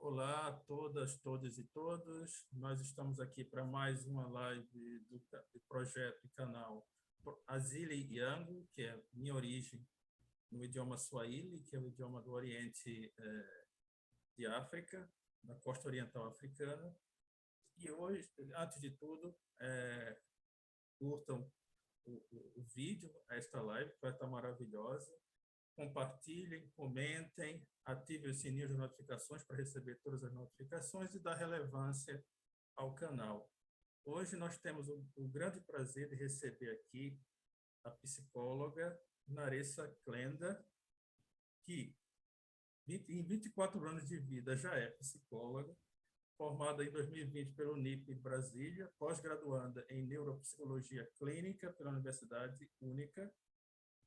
Olá a todas, todos e todos. Nós estamos aqui para mais uma live do projeto e canal Azili Yango, que é minha origem no idioma Swahili, que é o idioma do Oriente de África, da costa oriental africana. E hoje, antes de tudo, curtam o vídeo, esta live, que vai estar maravilhosa. Compartilhem, comentem, ativem o sininho de notificações para receber todas as notificações e dar relevância ao canal. Hoje nós temos o grande prazer de receber aqui a psicóloga Naressa Klenda, que em 24 anos de vida já é psicóloga, formada em 2020 pelo UNIP Brasília, pós-graduanda em Neuropsicologia Clínica pela Universidade Única,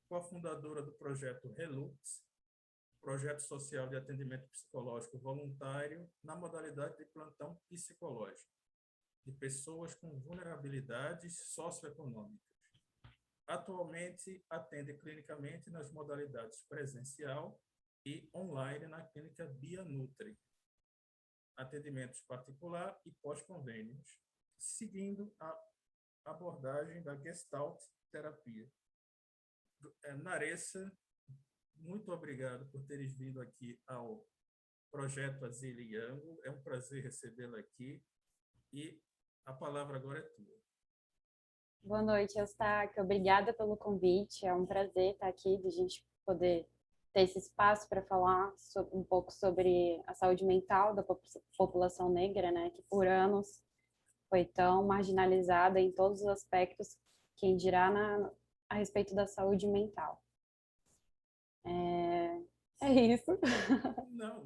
cofundadora do projeto Relux, projeto social de atendimento psicológico voluntário na modalidade de plantão psicológico de pessoas com vulnerabilidades socioeconômicas. Atualmente, atende clinicamente nas modalidades presencial e online na clínica Bia Nutri, atendimentos particular e pós-convênios, seguindo a abordagem da Gestalt terapia. Naressa, muito obrigado por teres vindo aqui ao projeto Azili Yango. É um prazer recebê-la aqui e a palavra agora é tua. Boa noite, Eustáquio. Obrigada pelo convite. É um prazer estar aqui, de a gente poder ter esse espaço para falar um pouco sobre a saúde mental da população negra, né, que por anos foi tão marginalizada em todos os aspectos, quem dirá a respeito da saúde mental. É isso. Não,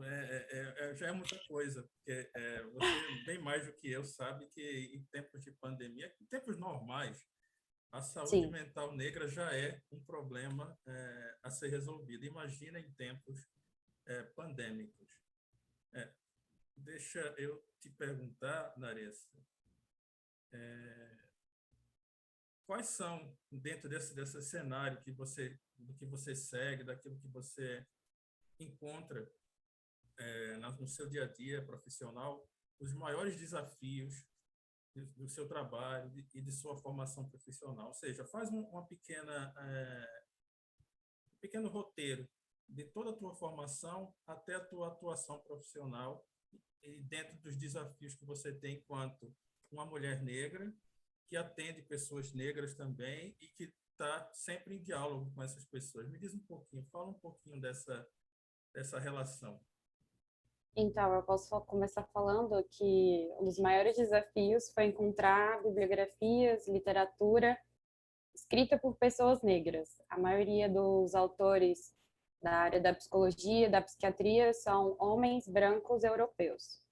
já é muita coisa, porque você, bem mais do que eu, sabe que em tempos de pandemia, em tempos normais, a saúde Sim. mental negra já é um problema a ser resolvido. Imagina em tempos pandêmicos. Deixa eu te perguntar, Naressa, quais são, dentro desse cenário do que você segue, daquilo que você encontra no seu dia a dia profissional, os maiores desafios do seu trabalho e de sua formação profissional? Ou seja, faz um pequeno roteiro de toda a tua formação até a tua atuação profissional e dentro dos desafios que você tem enquanto uma mulher negra que atende pessoas negras também e que está sempre em diálogo com essas pessoas. Me diz um pouquinho, fala um pouquinho dessa relação. Então, eu posso começar falando que um dos maiores desafios foi encontrar bibliografias, literatura escrita por pessoas negras. A maioria dos autores da área da psicologia, da psiquiatria, são homens brancos europeus.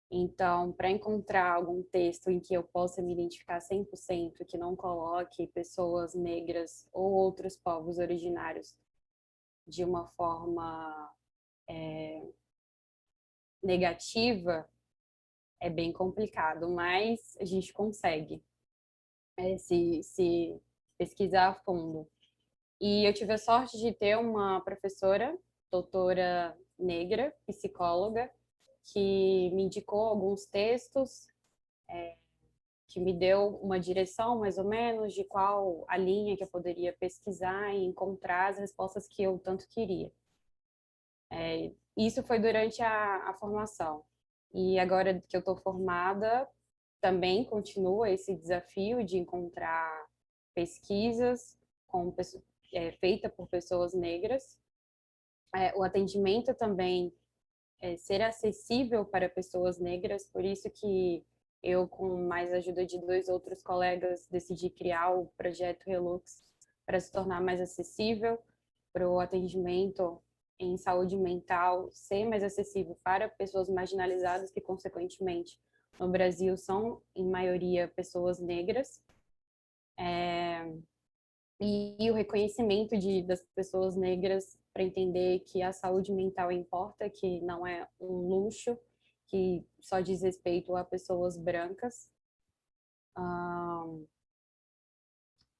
Então, para encontrar algum texto em que eu possa me identificar 100%, que não coloque pessoas negras ou outros povos originários de uma forma negativa, é bem complicado, mas a gente consegue se pesquisar a fundo. E eu tive a sorte de ter uma professora, doutora negra, psicóloga, que me indicou alguns textos, que me deu uma direção, mais ou menos, de qual a linha que eu poderia pesquisar e encontrar as respostas que eu tanto queria. Isso foi durante a formação. E agora que eu estou formada, também continua esse desafio de encontrar pesquisas feitas por pessoas negras. O atendimento também ser acessível para pessoas negras, por isso que eu, com mais ajuda de 2 outros colegas, decidi criar o projeto Relux para se tornar mais acessível, para o atendimento em saúde mental ser mais acessível para pessoas marginalizadas, que, consequentemente, no Brasil são, em maioria, pessoas negras. E o reconhecimento das pessoas negras para entender que a saúde mental importa, que não é um luxo, que só diz respeito a pessoas brancas.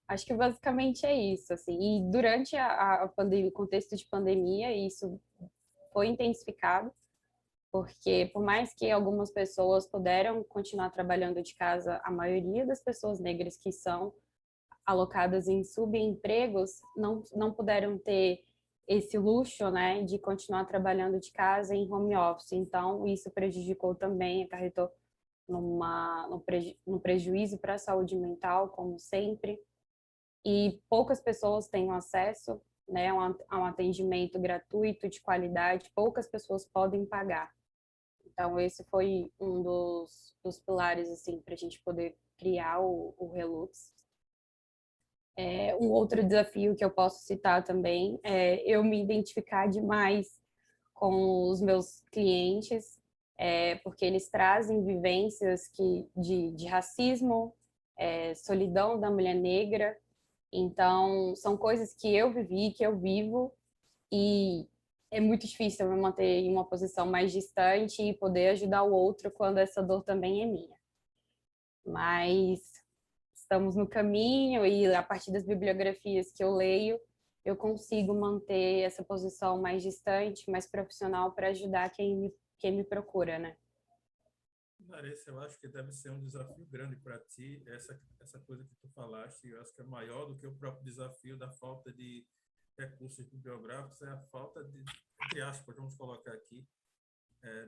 Acho que basicamente é isso, assim. E durante o contexto de pandemia, isso foi intensificado, porque por mais que algumas pessoas puderam continuar trabalhando de casa, a maioria das pessoas negras que são alocadas em subempregos não puderam ter esse luxo, né, de continuar trabalhando de casa em home office. Então, isso prejudicou também, acarretou no prejuízo para a saúde mental, como sempre. E poucas pessoas têm acesso, né, a um atendimento gratuito, de qualidade, poucas pessoas podem pagar. Então, esse foi um dos pilares, assim, para a gente poder criar o Relux. Um outro desafio que eu posso citar também é eu me identificar demais com os meus clientes, porque eles trazem vivências de racismo, solidão da mulher negra. Então, são coisas que eu vivi, que eu vivo, e é muito difícil eu me manter em uma posição mais distante e poder ajudar o outro quando essa dor também é minha. Mas estamos no caminho e a partir das bibliografias que eu leio, eu consigo manter essa posição mais distante, mais profissional para ajudar quem me procura, né? Larissa, eu acho que deve ser um desafio grande para ti, essa coisa que tu falaste, eu acho que é maior do que o próprio desafio da falta de recursos bibliográficos, é a falta de, entre aspas, vamos colocar aqui,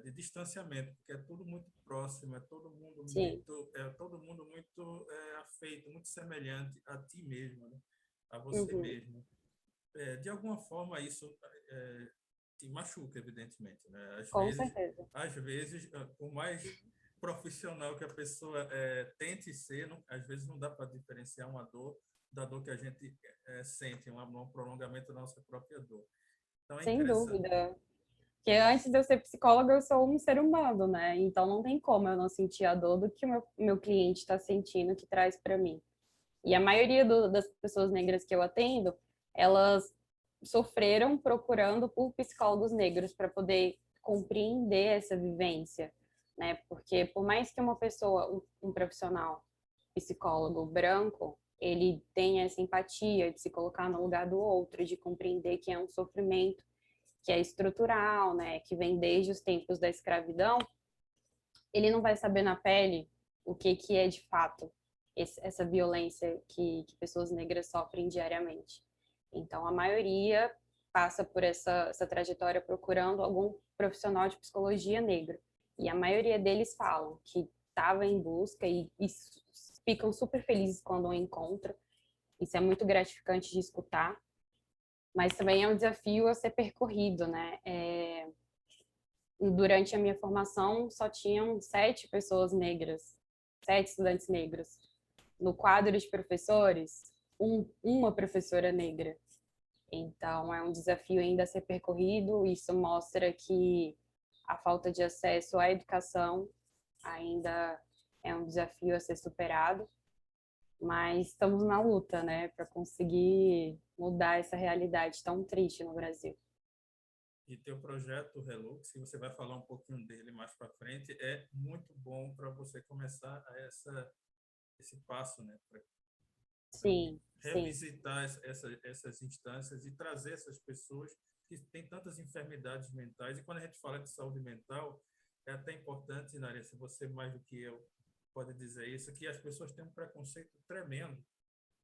de distanciamento, porque é tudo muito próximo, Sim. é todo mundo muito afeito, muito semelhante a ti mesmo, né? A você Uhum. mesmo. De alguma forma, isso te machuca, evidentemente, né? Com certeza. Às vezes, por mais profissional que a pessoa tente ser, não, às vezes não dá para diferenciar uma dor da dor que a gente sente, um prolongamento da nossa própria dor. Então, é Sem interessante. dúvida. Porque antes de eu ser psicóloga, eu sou um ser humano, né? Então não tem como eu não sentir a dor do que o meu cliente está sentindo, que traz para mim. E a maioria das pessoas negras que eu atendo, elas sofreram procurando por psicólogos negros para poder compreender essa vivência, né? Porque por mais que uma pessoa, um profissional psicólogo branco, ele tenha essa empatia de se colocar no lugar do outro, de compreender que é um sofrimento que é estrutural, né, que vem desde os tempos da escravidão, ele não vai saber na pele o que é de fato essa violência que pessoas negras sofrem diariamente. Então, a maioria passa por essa trajetória procurando algum profissional de psicologia negro. E a maioria deles falam que estava em busca e ficam super felizes quando o encontram. Isso é muito gratificante de escutar, mas também é um desafio a ser percorrido, né? Durante a minha formação, só tinham 7 pessoas negras, 7 estudantes negros. No quadro de professores, uma professora negra. Então, é um desafio ainda a ser percorrido. Isso mostra que a falta de acesso à educação ainda é um desafio a ser superado, mas estamos na luta, né, para conseguir mudar essa realidade tão triste no Brasil. E teu projeto Relux, que você vai falar um pouquinho dele mais para frente, é muito bom para você começar esse passo, né? Para Sim, sim. revisitar essas instâncias e trazer essas pessoas que têm tantas enfermidades mentais. E quando a gente fala de saúde mental, é até importante, Narissa, você mais do que eu pode dizer isso, que as pessoas têm um preconceito tremendo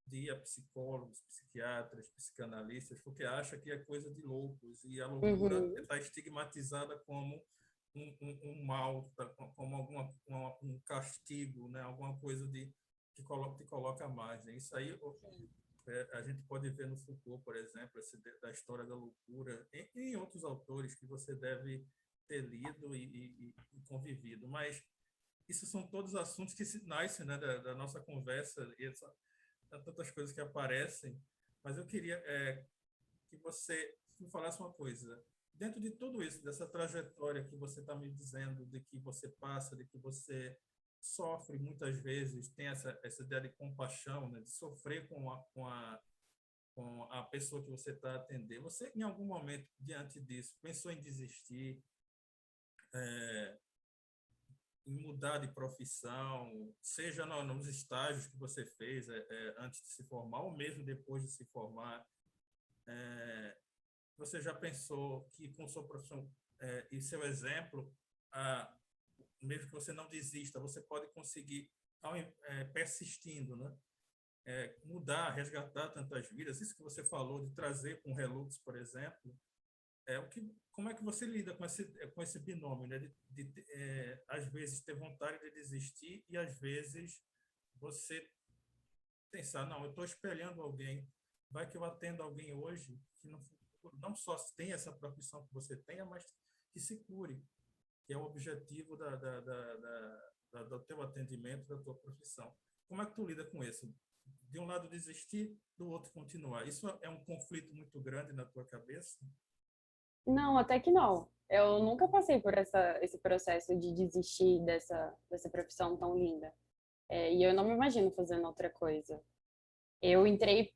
de ir a psicólogos, psiquiatras, psicanalistas, porque acha que é coisa de loucos, e a loucura Uhum. está estigmatizada como um mal, como um castigo, né? Alguma coisa que te coloca à margem. Isso aí a gente pode ver no Foucault, por exemplo, da história da loucura, e em outros autores que você deve ter lido e convivido. Mas isso são todos assuntos que se nascem, né, da nossa conversa, e tantas coisas que aparecem, mas eu queria que você me falasse uma coisa. Dentro de tudo isso, dessa trajetória que você está me dizendo, de que você passa, de que você sofre muitas vezes, tem essa ideia de compaixão, né, de sofrer com a pessoa que você está atendendo. Você, em algum momento, diante disso, pensou em desistir, é, em mudar de profissão, seja nos estágios que você fez antes de se formar, ou mesmo depois de se formar? Você já pensou que com sua profissão e seu exemplo mesmo que você não desista, você pode conseguir, persistindo, né? Mudar, resgatar tantas vidas. Isso que você falou de trazer com o Relux, por exemplo, como é que você lida com esse binômio, né? Às vezes ter vontade de desistir e às vezes você pensar, não, eu estou espelhando alguém, vai que eu atendo alguém hoje que não só tem essa profissão que você tenha, mas que se cure, que é o objetivo do teu atendimento, da tua profissão. Como é que tu lida com isso? De um lado desistir, do outro continuar. Isso é um conflito muito grande na tua cabeça? Não, até que não. Eu nunca passei por esse processo de desistir dessa profissão tão linda. E eu não me imagino fazendo outra coisa. Eu entrei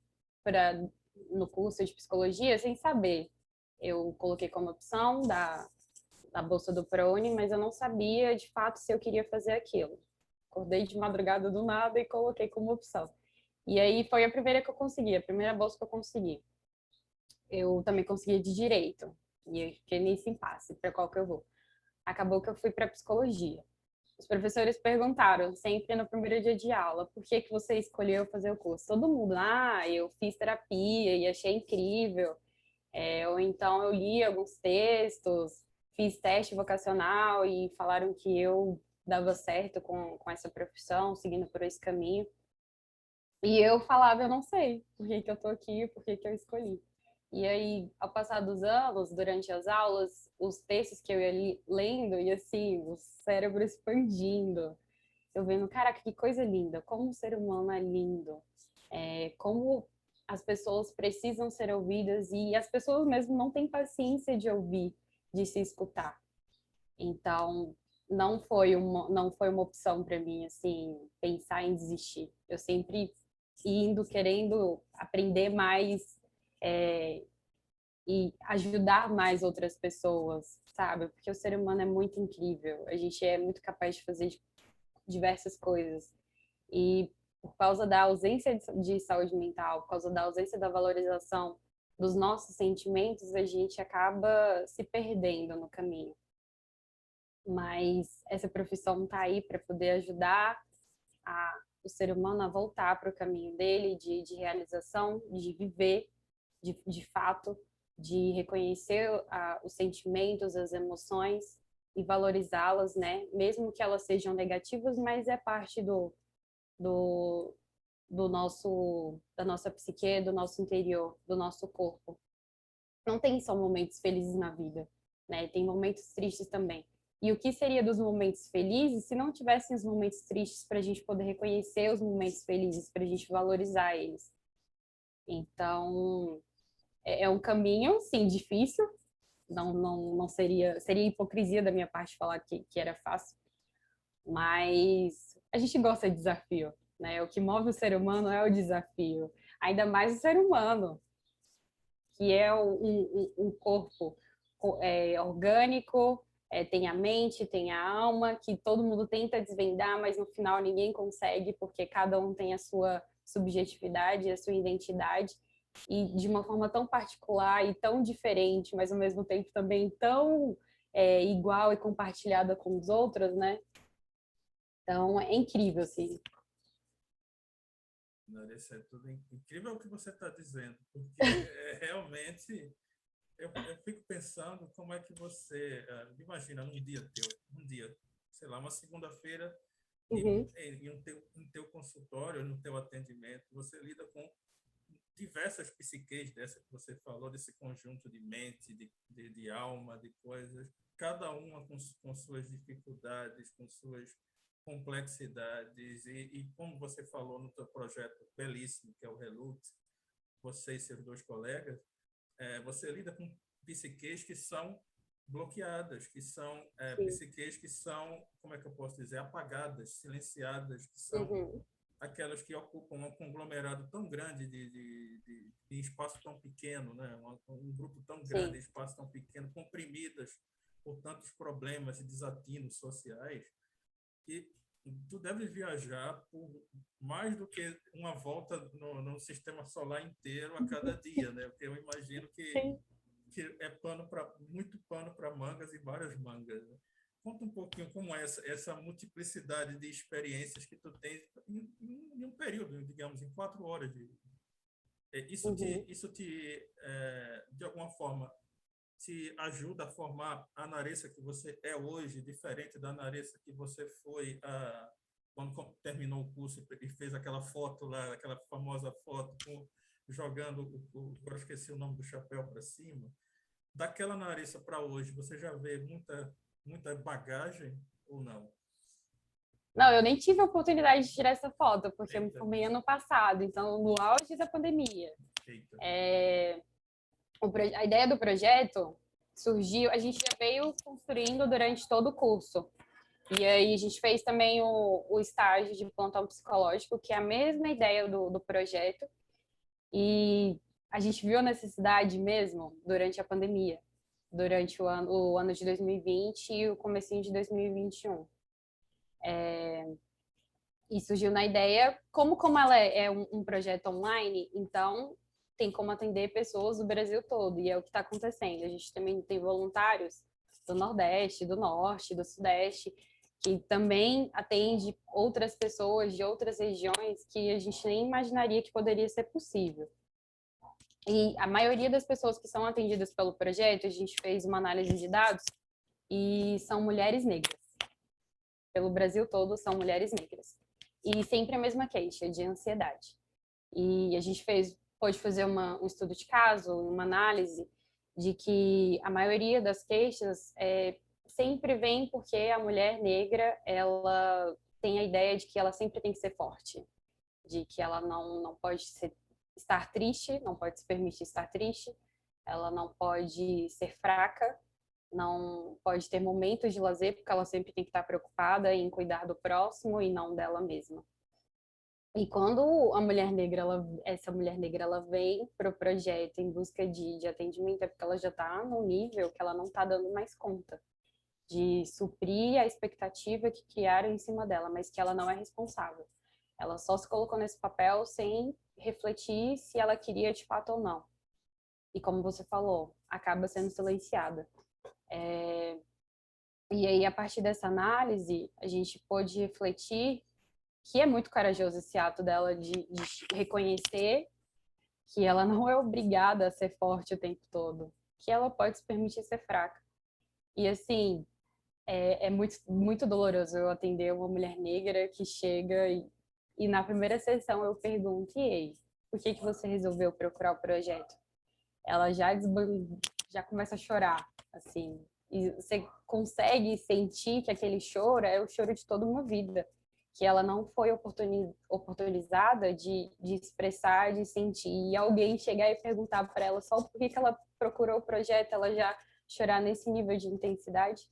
no curso de psicologia sem saber. Eu coloquei como opção da bolsa do ProUni, mas eu não sabia de fato se eu queria fazer aquilo. Acordei de madrugada do nada e coloquei como opção. E aí foi a primeira que eu consegui, a primeira bolsa que eu consegui. Eu também consegui de direito. E eu fiquei nesse impasse, para qual que eu vou. Acabou que eu fui para psicologia. Os professores perguntaram, sempre no primeiro dia de aula, por que que você escolheu fazer o curso? Todo mundo, eu fiz terapia e achei incrível. Ou então eu li alguns textos, fiz teste vocacional e falaram que eu dava certo com essa profissão, seguindo por esse caminho. E eu falava, eu não sei por que que eu tô aqui, por que que eu escolhi. E aí, ao passar dos anos, durante as aulas, os textos que eu ia lendo, e assim, o cérebro expandindo. Eu vendo, caraca, que coisa linda, como o ser humano é lindo, como as pessoas precisam ser ouvidas e as pessoas mesmo não têm paciência de ouvir, de se escutar. Então, não foi uma opção para mim, assim, pensar em desistir. Eu sempre indo, querendo aprender mais, é, e ajudar mais outras pessoas, sabe? Porque o ser humano é muito incrível, a gente é muito capaz de fazer diversas coisas. E por causa da ausência de saúde mental, por causa da ausência da valorização dos nossos sentimentos, a gente acaba se perdendo no caminho. Mas essa profissão está aí para poder ajudar o ser humano a voltar para o caminho dele de realização, de viver de fato, de reconhecer os sentimentos, as emoções e valorizá-las, né? Mesmo que elas sejam negativas, mas é parte do, da nossa psique, do nosso interior, do nosso corpo. Não tem só momentos felizes na vida, né? Tem momentos tristes também. E o que seria dos momentos felizes se não tivessem os momentos tristes para a gente poder reconhecer os momentos felizes, para a gente valorizar eles? Então, é um caminho, sim, difícil. Não seria hipocrisia da minha parte falar que era fácil, mas a gente gosta de desafio, né? O que move o ser humano é o desafio, ainda mais o ser humano, que é um corpo orgânico, tem a mente, tem a alma, que todo mundo tenta desvendar, mas no final ninguém consegue, porque cada um tem a sua subjetividade, a sua identidade, e de uma forma tão particular e tão diferente, mas ao mesmo tempo também tão igual e compartilhada com os outros, né? Então é incrível, assim. Isso é tudo incrível o que você está dizendo, porque realmente eu fico pensando como é que você, imagina um dia, sei lá, uma segunda-feira, Uhum. em teu consultório, no teu atendimento, você lida com diversas psiques dessa que você falou, desse conjunto de mente, de alma, de coisas, cada uma com suas dificuldades, com suas complexidades, e como você falou no teu projeto belíssimo, que é o Relux, você e seus dois colegas, você lida com psiques que são bloqueadas, que são Sim. psiques que são, como é que eu posso dizer, apagadas, silenciadas, que são Uhum. aquelas que ocupam um conglomerado tão grande de espaço tão pequeno, né? Um grupo tão grande, Sim. de espaço tão pequeno, comprimidas por tantos problemas e desatinos sociais, que tu deve viajar por mais do que uma volta no sistema solar inteiro a cada dia, né? Porque eu imagino que Sim. é muito pano para mangas e várias mangas, né? conta um pouquinho como é essa multiplicidade de experiências que tu tens em um período, digamos, em 4 horas. Uhum. De alguma forma, te ajuda a formar a Naressa que você é hoje, diferente da Naressa que você foi quando terminou o curso e fez aquela foto lá, aquela famosa foto jogando, agora esqueci o nome do chapéu para cima. Daquela Naressa para hoje, você já vê muita bagagem ou não? Não, eu nem tive a oportunidade de tirar essa foto, porque eu me Eita, formei ano passado, então no auge da pandemia. eita. A ideia do projeto surgiu, a gente já veio construindo durante todo o curso. E aí a gente fez também o estágio de plantão psicológico, que é a mesma ideia do projeto. E a gente viu a necessidade mesmo durante a pandemia, durante o ano de 2020 e o comecinho de 2021. E surgiu na ideia, como ela é um projeto online, então tem como atender pessoas do Brasil todo, e é o que está acontecendo. A gente também tem voluntários do Nordeste, do Norte, do Sudeste, que também atende outras pessoas de outras regiões que a gente nem imaginaria que poderia ser possível. E a maioria das pessoas que são atendidas pelo projeto, a gente fez uma análise de dados e são mulheres negras. Pelo Brasil todo, são mulheres negras. E sempre a mesma queixa, de ansiedade. E a gente pôde fazer um estudo de caso, uma análise, de que a maioria das queixas sempre vem porque a mulher negra, ela tem a ideia de que ela sempre tem que ser forte, de que ela não pode estar triste, não pode se permitir estar triste, ela não pode ser fraca, não pode ter momentos de lazer, porque ela sempre tem que estar preocupada em cuidar do próximo e não dela mesma. E quando essa mulher negra, ela vem para o projeto em busca de atendimento, é porque ela já está num nível que ela não está dando mais conta de suprir a expectativa que criaram em cima dela, mas que ela não é responsável. Ela só se colocou nesse papel sem refletir se ela queria de fato ou não. E como você falou, acaba sendo silenciada. E aí, a partir dessa análise, a gente pôde refletir que é muito corajoso esse ato dela de reconhecer que ela não é obrigada a ser forte o tempo todo, que ela pode se permitir ser fraca. E assim, é muito, muito doloroso eu atender uma mulher negra que chega e na primeira sessão eu pergunto, e aí, por que você resolveu procurar o projeto? Ela já começa a chorar, assim, e você consegue sentir que aquele choro é o choro de toda uma vida, que ela não foi oportunizada de expressar, de sentir, e alguém chegar e perguntar para ela só por que ela procurou o projeto, ela já chorar nesse nível de intensidade,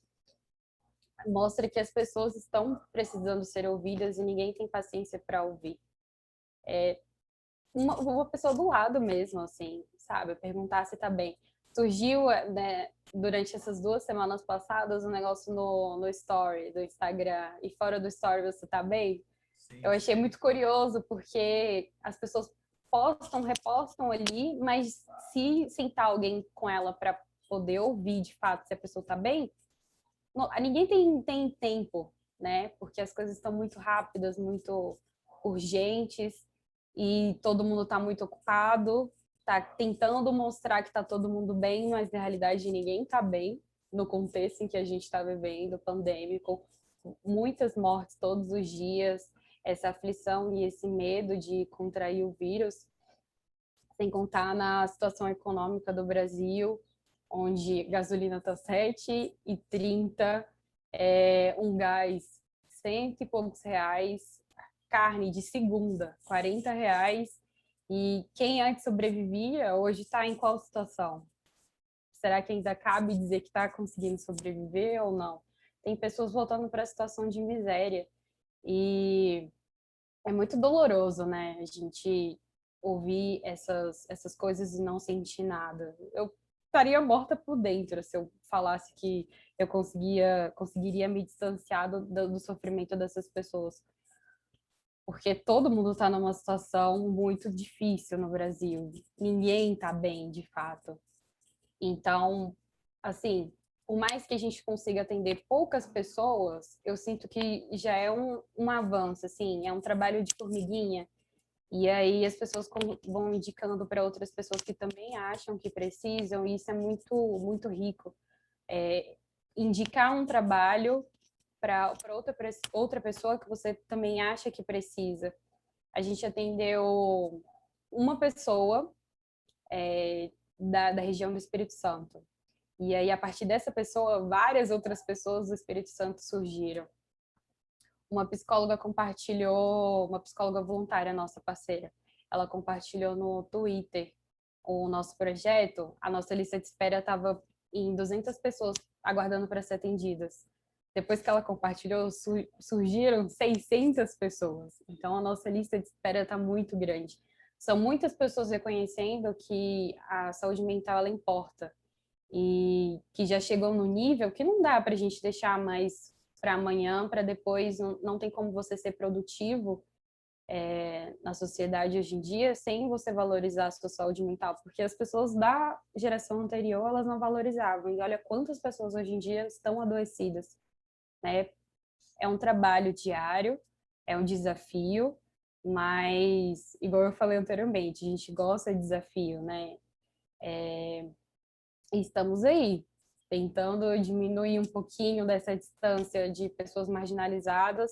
mostra que as pessoas estão precisando ser ouvidas e ninguém tem paciência para ouvir. Uma pessoa do lado mesmo, assim, sabe? Perguntar se tá bem. Surgiu, né, durante essas 2 semanas passadas, um negócio no story do Instagram. E fora do story, você tá bem? Sim, Eu achei sim. muito curioso, porque as pessoas postam, repostam ali, mas se sentar alguém com ela para poder ouvir de fato se a pessoa tá bem, ninguém tem tempo, né? Porque as coisas estão muito rápidas, muito urgentes e todo mundo está muito ocupado, está tentando mostrar que está todo mundo bem, mas na realidade ninguém está bem no contexto em que a gente está vivendo, pandêmico, muitas mortes todos os dias, essa aflição e esse medo de contrair o vírus, sem contar na situação econômica do Brasil, onde gasolina está 7,30, um gás cento e poucos reais, carne de segunda, R$ 40, e quem antes sobrevivia, hoje está em qual situação? Será que ainda cabe dizer que está conseguindo sobreviver ou não? Tem pessoas voltando para a situação de miséria, e é muito doloroso, né? A gente ouvir essas coisas e não sentir nada. Eu estaria morta por dentro se eu falasse que eu conseguiria me distanciar do sofrimento dessas pessoas. Porque todo mundo está numa situação muito difícil no Brasil. Ninguém está bem, de fato. Então, assim, por mais que a gente consiga atender poucas pessoas, eu sinto que já é um avanço, assim, é um trabalho de formiguinha. E aí as pessoas vão indicando para outras pessoas que também acham que precisam, e isso é muito, muito rico. Indicar um trabalho para outra pessoa que você também acha que precisa. A gente atendeu uma pessoa da região do Espírito Santo. E aí, a partir dessa pessoa, várias outras pessoas do Espírito Santo surgiram. Uma psicóloga voluntária, nossa parceira, ela compartilhou no Twitter o nosso projeto. A nossa lista de espera estava em 200 pessoas aguardando para ser atendidas. Depois que ela compartilhou, surgiram 600 pessoas. Então, a nossa lista de espera está muito grande. São muitas pessoas reconhecendo que a saúde mental ela importa e que já chegou no nível que não dá para a gente deixar mais para amanhã, para depois. Não tem como você ser produtivo na sociedade hoje em dia sem você valorizar a sua saúde mental, porque as pessoas da geração anterior elas não valorizavam. E olha quantas pessoas hoje em dia estão adoecidas, né? É um trabalho diário, é um desafio, mas igual eu falei anteriormente, a gente gosta de desafio, né? E estamos aí, tentando diminuir um pouquinho dessa distância de pessoas marginalizadas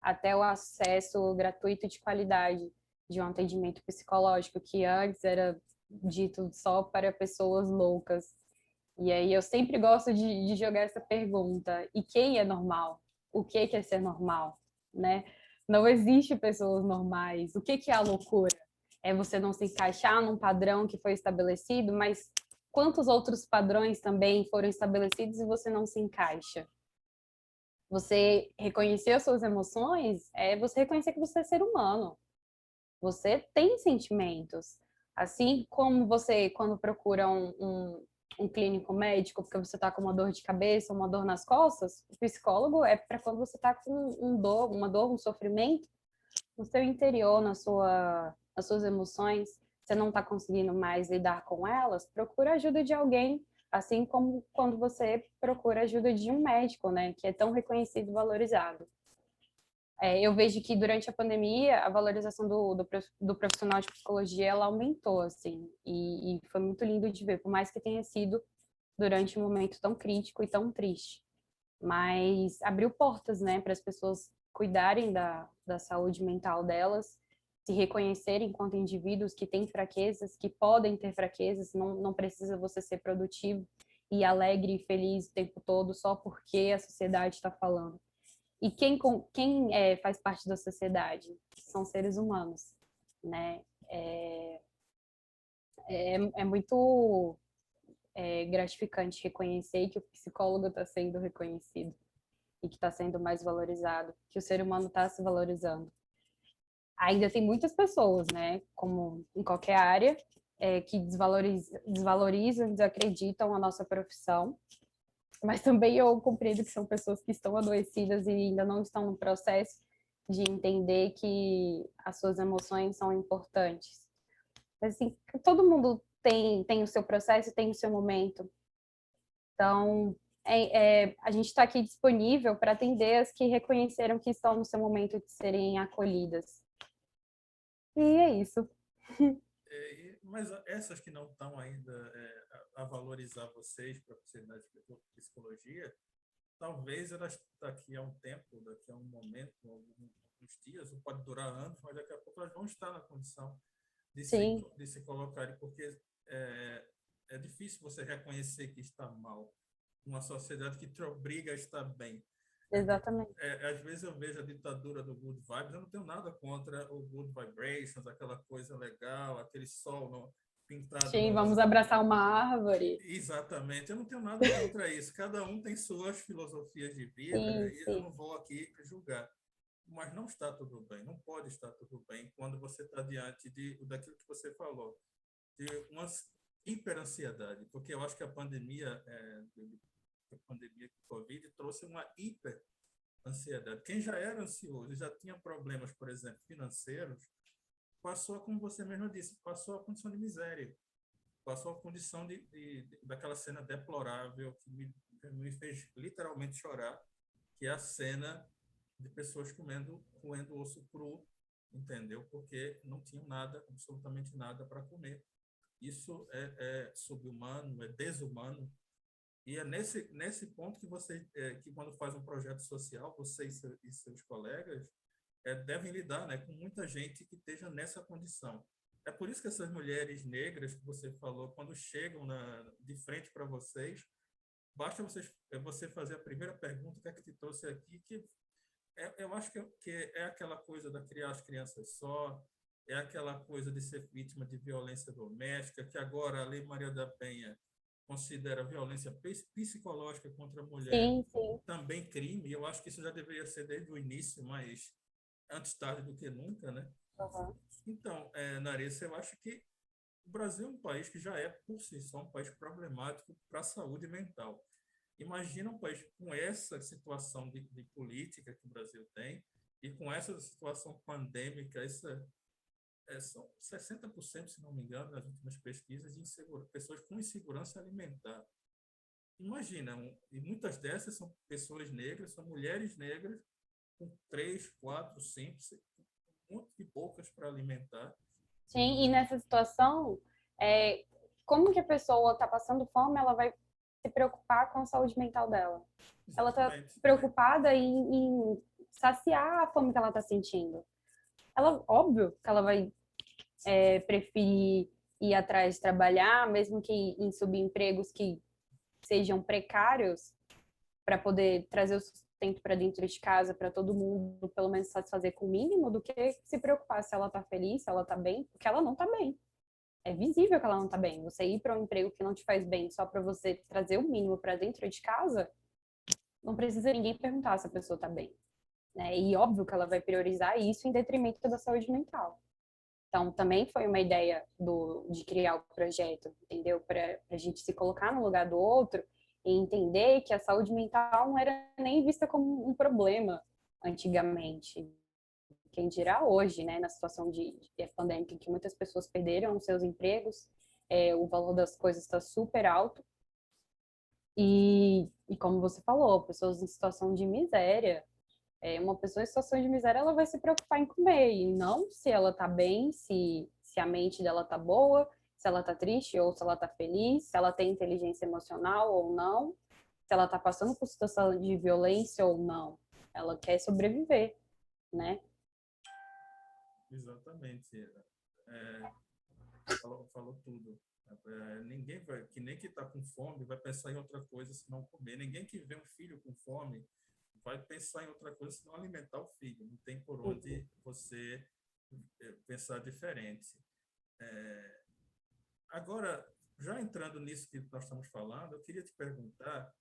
até o acesso gratuito e de qualidade de um atendimento psicológico, que antes era dito só para pessoas loucas. E aí eu sempre gosto de jogar essa pergunta: e quem é normal? O que é ser normal? Né? Não existe pessoas normais. O que é a loucura? É você não se encaixar num padrão que foi estabelecido, mas quantos outros padrões também foram estabelecidos e você não se encaixa? Você reconhecer as suas emoções é você reconhecer que você é ser humano. Você tem sentimentos. Assim como você, quando procura um clínico médico porque você está com uma dor de cabeça, uma dor nas costas, o psicólogo é para quando você está com uma dor, um sofrimento no seu interior, nas suas emoções, você não está conseguindo mais lidar com elas, procura a ajuda de alguém, assim como quando você procura a ajuda de um médico, né, que é tão reconhecido e valorizado. Eu vejo que durante a pandemia a valorização do profissional de psicologia ela aumentou, assim, e foi muito lindo de ver, por mais que tenha sido durante um momento tão crítico e tão triste. Mas abriu portas, né, para as pessoas cuidarem da saúde mental delas, se reconhecerem enquanto indivíduos que têm fraquezas, que podem ter fraquezas, não precisa você ser produtivo e alegre e feliz o tempo todo só porque a sociedade está falando. E quem faz parte da sociedade? São seres humanos, né? É muito gratificante reconhecer que o psicólogo está sendo reconhecido e que está sendo mais valorizado, que o ser humano está se valorizando. Ainda tem muitas pessoas, né, como em qualquer área, que desvalorizam, desacreditam a nossa profissão, mas também eu compreendo que são pessoas que estão adoecidas e ainda não estão no processo de entender que as suas emoções são importantes. Assim, todo mundo tem o seu processo, tem o seu momento. Então, a gente está aqui disponível para atender as que reconheceram que estão no seu momento de serem acolhidas. E é isso. Mas essas que não estão ainda a valorizar vocês, profissionais de psicologia, talvez elas daqui a um tempo, daqui a um momento, alguns dias, ou pode durar anos, mas daqui a pouco elas vão estar na condição de se colocarem, porque é difícil você reconhecer que está mal. Uma sociedade que te obriga a estar bem. Exatamente. Às vezes eu vejo a ditadura do Good Vibes, eu não tenho nada contra o Good Vibrations, aquela coisa legal, aquele sol pintado Sim, no... vamos abraçar uma árvore. Exatamente, eu não tenho nada contra isso. Cada um tem suas filosofias de vida Sim, e eu sim. não vou aqui julgar. Mas não está tudo bem, não pode estar tudo bem quando você está diante daquilo que você falou, de uma hiperansiedade, porque eu acho que a pandemia do Covid trouxe uma hiperansiedade. Quem já era ansioso, já tinha problemas, por exemplo, financeiros, passou, como você mesmo disse, passou a condição de miséria, passou a condição daquela cena deplorável que me me fez literalmente chorar, que é a cena de pessoas roendo osso cru, entendeu? Porque não tinham nada, absolutamente nada para comer. Isso é subhumano, é desumano. E é nesse ponto que que quando faz um projeto social, você e seus colegas devem lidar, né, com muita gente que esteja nessa condição. É por isso que essas mulheres negras que você falou, quando chegam de frente para vocês, basta você fazer a primeira pergunta, o que é que te trouxe aqui, que eu acho que é aquela coisa da criar as crianças só, é aquela coisa de ser vítima de violência doméstica, que agora a Lei Maria da Penha considera violência psicológica contra a mulher Sim, sim. também crime. Eu acho que isso já deveria ser desde o início, mas antes tarde do que nunca, né? Uhum. Então, Narissa, eu acho que o Brasil é um país que já é, por si só, um país problemático para a saúde mental. Imagina um país com essa situação de política que o Brasil tem e com essa situação pandêmica, são 60%, se não me engano, nas últimas pesquisas, de pessoas com insegurança alimentar. Imagina, e muitas dessas são pessoas negras, são mulheres negras, com 3, 4, 5, muito de poucas para alimentar. Sim, e nessa situação, como que a pessoa está passando fome, ela vai se preocupar com a saúde mental dela? Ela está Exatamente. preocupada em saciar a fome que ela está sentindo. Óbvio que ela vai preferir ir atrás de trabalhar, mesmo que em subempregos que sejam precários, para poder trazer o sustento para dentro de casa, para todo mundo, pelo menos satisfazer com o mínimo, do que se preocupar se ela está feliz, se ela está bem, porque ela não está bem. É visível que ela não está bem. Você ir para um emprego que não te faz bem só para você trazer o mínimo para dentro de casa, não precisa ninguém perguntar se a pessoa está bem. Né? E óbvio que ela vai priorizar isso em detrimento da saúde mental. Então, também foi uma ideia de criar o projeto, entendeu? Para a gente se colocar no lugar do outro e entender que a saúde mental não era nem vista como um problema antigamente. Quem dirá hoje, né, na situação de pandêmica, em que muitas pessoas perderam seus empregos, o valor das coisas está super alto. E como você falou, pessoas em situação de miséria, uma pessoa em situação de miséria, ela vai se preocupar em comer, e não se ela tá bem, se a mente dela tá boa, se ela tá triste ou se ela tá feliz, se ela tem inteligência emocional ou não, se ela tá passando por situação de violência ou não. Ela quer sobreviver, né? Exatamente. Falou tudo. Ninguém vai, que nem que está com fome, vai pensar em outra coisa se não comer. Ninguém que vê um filho com fome vai pensar em outra coisa se não alimentar o filho. Não tem por onde você pensar diferente. Agora, já entrando nisso que nós estamos falando, eu queria te perguntar,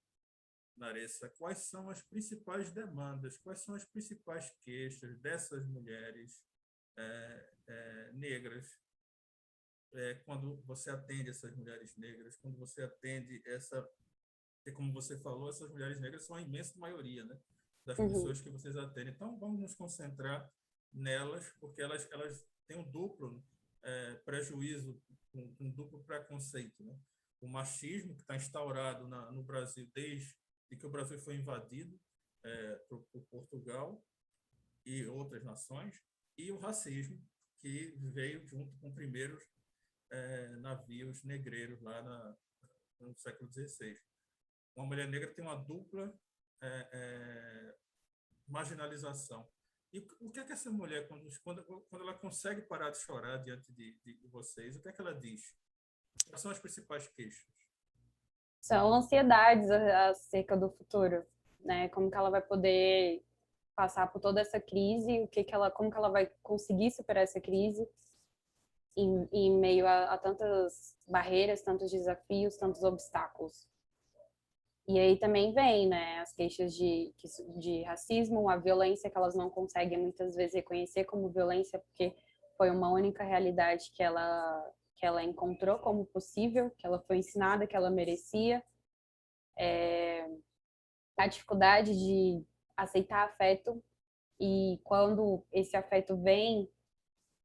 Naressa, quais são as principais demandas, quais são as principais queixas dessas mulheres negras, quando você atende essas mulheres negras, quando você atende e como você falou, essas mulheres negras são a imensa maioria, né, das Uhum. pessoas que vocês atendem. Então, vamos nos concentrar nelas, porque elas têm um duplo prejuízo, um duplo preconceito, né? O machismo que está instaurado no Brasil desde que o Brasil foi invadido por Portugal e outras nações, e o racismo que veio junto com primeiros navios negreiros lá no século XVI. Uma mulher negra tem uma dupla marginalização. E o que é que essa mulher, quando ela consegue parar de chorar diante de vocês, o que é que ela diz? Quais são as principais queixas? São ansiedades acerca do futuro, né? Como que ela vai poder passar por toda essa crise, como que ela vai conseguir superar essa crise em meio a tantas barreiras, tantos desafios, tantos obstáculos. E aí também vem, né, as queixas de racismo, a violência que elas não conseguem muitas vezes reconhecer como violência, porque foi uma única realidade que ela encontrou como possível, que ela foi ensinada que ela merecia. A dificuldade de aceitar afeto, e quando esse afeto vem,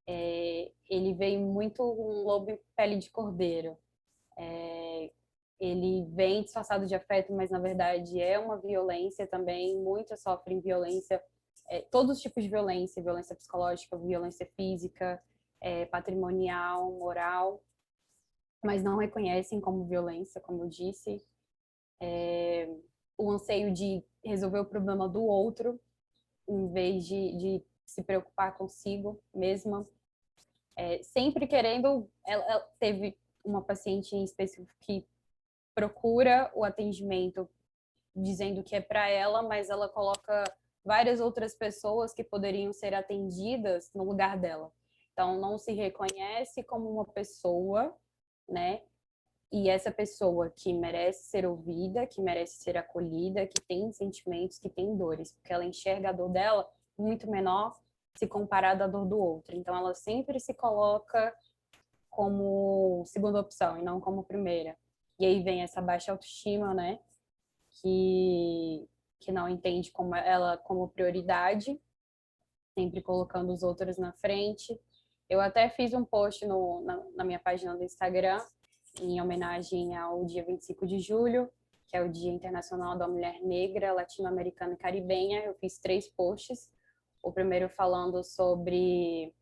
ele vem muito um lobo em pele de cordeiro. ele vem disfarçado de afeto, mas na verdade é uma violência também. Muitas sofrem violência, todos os tipos de violência, violência psicológica, violência física, patrimonial, moral, mas não reconhecem como violência, como eu disse. O anseio de resolver o problema do outro, em vez de se preocupar consigo mesma. Sempre querendo... Ela teve uma paciente em específico que procura o atendimento dizendo que é para ela, mas ela coloca várias outras pessoas que poderiam ser atendidas no lugar dela. Então, não se reconhece como uma pessoa, né? E essa pessoa que merece ser ouvida, que merece ser acolhida, que tem sentimentos, que tem dores, porque ela enxerga a dor dela muito menor se comparada à dor do outro. Então, ela sempre se coloca como segunda opção e não como primeira. E aí vem essa baixa autoestima, né? Que não entende como ela como prioridade, sempre colocando os outros na frente. Eu até fiz um post na minha página do Instagram, em homenagem ao dia 25 de julho, que é o Dia Internacional da Mulher Negra, Latino-Americana e Caribenha. Eu fiz 3 posts. O primeiro falando sobre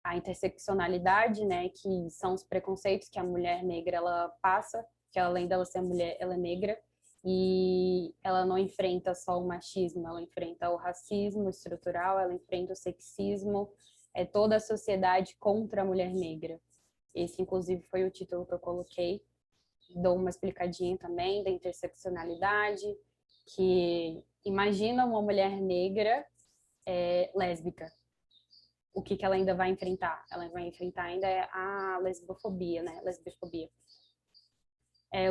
a interseccionalidade, né, que são os preconceitos que a mulher negra ela passa, que além dela ser mulher, ela é negra, e ela não enfrenta só o machismo, ela enfrenta o racismo estrutural, ela enfrenta o sexismo, toda a sociedade contra a mulher negra. Esse, inclusive, foi o título que eu coloquei. Dou uma explicadinha também da interseccionalidade, que imagina uma mulher negra lésbica. O que ela ainda vai enfrentar? Ela vai enfrentar ainda a lesbofobia, né? Lesbofobia.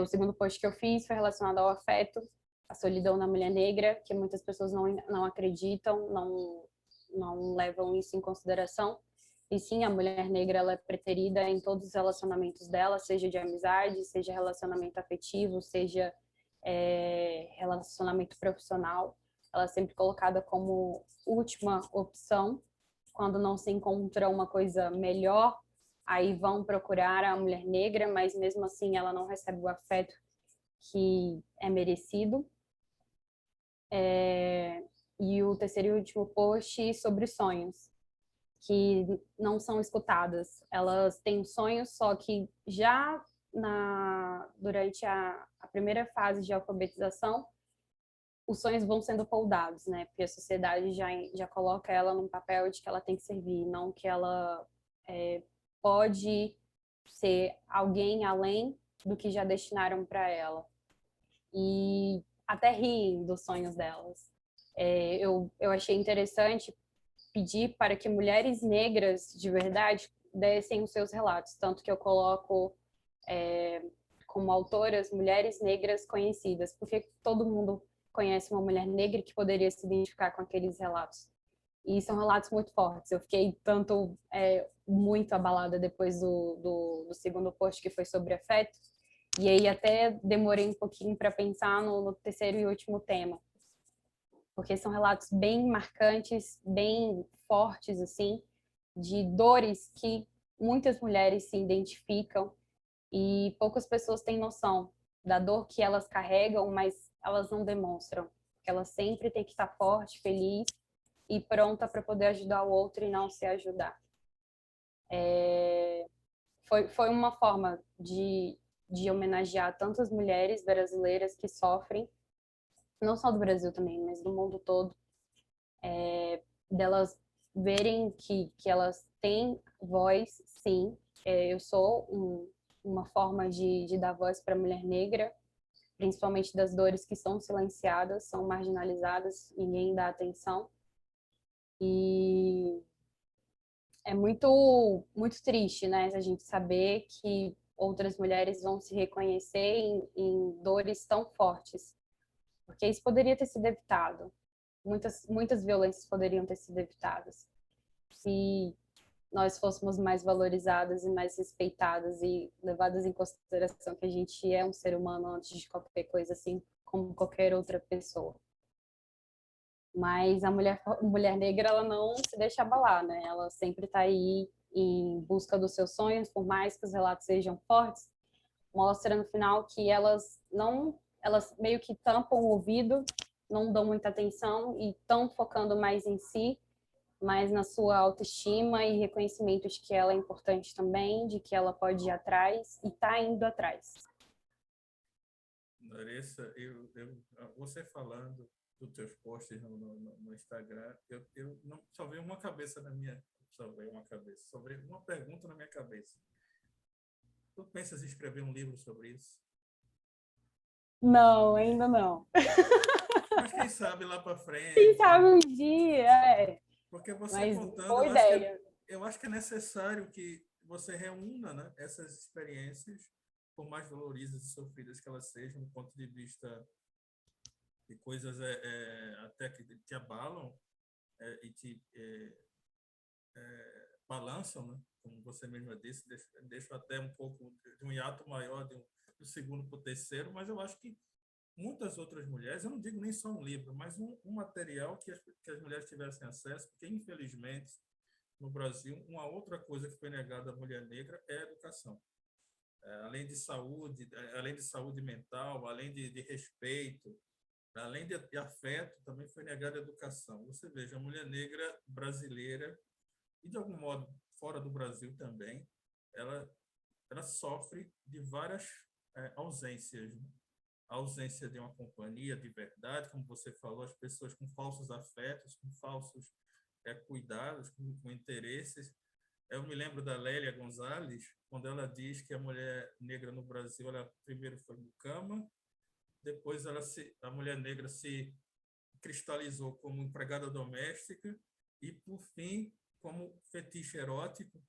O segundo post que eu fiz foi relacionado ao afeto, a solidão na mulher negra, que muitas pessoas não acreditam, não levam isso em consideração. E sim, a mulher negra ela é preterida em todos os relacionamentos dela, seja de amizade, seja relacionamento afetivo, seja relacionamento profissional. Ela é sempre colocada como última opção. Quando não se encontra uma coisa melhor, aí vão procurar a mulher negra, mas mesmo assim ela não recebe o afeto que é merecido. E o terceiro e último post sobre sonhos, que não são escutadas. Elas têm sonhos, só que já durante a primeira fase de alfabetização, os sonhos vão sendo foldados, né? Porque a sociedade já coloca ela num papel de que ela tem que servir, não que ela pode ser alguém além do que já destinaram para ela. E até riem dos sonhos delas. Eu achei interessante pedir para que mulheres negras de verdade dessem os seus relatos, tanto que eu coloco como autoras mulheres negras conhecidas, porque todo mundo conhece uma mulher negra que poderia se identificar com aqueles relatos. E são relatos muito fortes. Eu fiquei muito abalada depois do segundo post, que foi sobre afeto. E aí até demorei um pouquinho para pensar no terceiro e último tema. Porque são relatos bem marcantes, bem fortes, assim, de dores que muitas mulheres se identificam e poucas pessoas têm noção da dor que elas carregam, mas elas não demonstram. Porque elas sempre têm que estar forte, feliz e pronta para poder ajudar o outro e não se ajudar. Foi uma forma de homenagear tantas mulheres brasileiras que sofrem, não só do Brasil também, mas do mundo todo, delas verem que elas têm voz, sim. Eu sou uma forma de dar voz para a mulher negra, principalmente das dores que são silenciadas, são marginalizadas, ninguém dá atenção. E é muito, muito triste, né, a gente saber que outras mulheres vão se reconhecer em dores tão fortes, porque isso poderia ter sido evitado. Muitas violências poderiam ter sido evitadas se nós fôssemos mais valorizadas e mais respeitadas e levadas em consideração que a gente é um ser humano antes de qualquer coisa, assim como qualquer outra pessoa. Mas a mulher negra, ela não se deixa abalar, né? Ela sempre está aí em busca dos seus sonhos, por mais que os relatos sejam fortes, mostra no final que elas meio que tampam o ouvido, não dão muita atenção e estão focando mais em si, mais na sua autoestima e reconhecimento de que ela é importante também, de que ela pode ir atrás e está indo atrás. Larissa, você falando dos teus posts no Instagram, eu não, só veio uma cabeça na minha, só veio uma pergunta na minha cabeça. Tu pensas em escrever um livro sobre isso? Não, ainda não. Mas quem sabe lá para frente. Quem sabe um dia, Porque você Mas contando, boa ideia. Eu acho que é necessário que você reúna, né, essas experiências, por mais doloridas e sofridas que elas sejam, do ponto de vista de coisas até que te abalam e te balançam, né? Como você mesma disse, deixa até um pouco de um hiato maior do segundo para o terceiro, mas eu acho que muitas outras mulheres, eu não digo nem só um livro, mas um material que as mulheres tivessem acesso, porque infelizmente no Brasil, uma outra coisa que foi negada à mulher negra é a educação. Além de saúde mental, além de respeito, além de afeto, também foi negada a educação. Você veja, a mulher negra brasileira, e de algum modo fora do Brasil também, ela sofre de várias ausências. Né? A ausência de uma companhia de verdade, como você falou, as pessoas com falsos afetos, com falsos cuidados, com interesses. Eu me lembro da Lélia Gonzalez, quando ela diz que a mulher negra no Brasil, ela primeiro foi mucama, depois a mulher negra se cristalizou como empregada doméstica e, por fim, como fetiche erótico,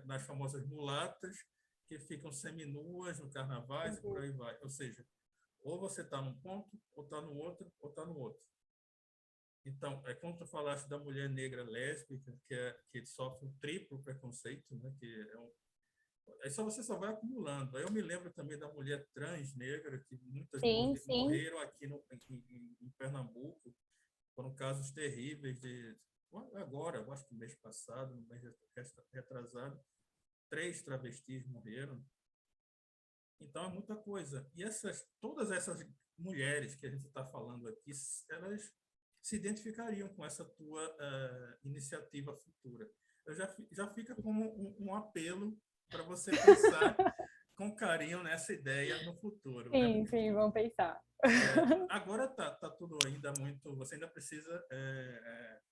nas famosas mulatas, que ficam seminuas no carnavais e por aí vai. Ou seja, ou você está num ponto, ou está no outro, ou está no outro. Então, quando tu falaste da mulher negra lésbica, que sofre um triplo preconceito, né? Aí você só vai acumulando. Aí eu me lembro também da mulher trans negra, que muitas Sim, sim. morreram aqui em Pernambuco. Foram casos terríveis agora, eu acho que mês passado, no mês retrasado, 3 travestis morreram. Então, é muita coisa. E todas essas mulheres que a gente está falando aqui, elas se identificariam com essa tua iniciativa futura. Já fica como um apelo para você pensar com carinho nessa ideia no futuro. Sim, Né? sim, vamos pensar. Agora tá tudo ainda muito... Você ainda precisa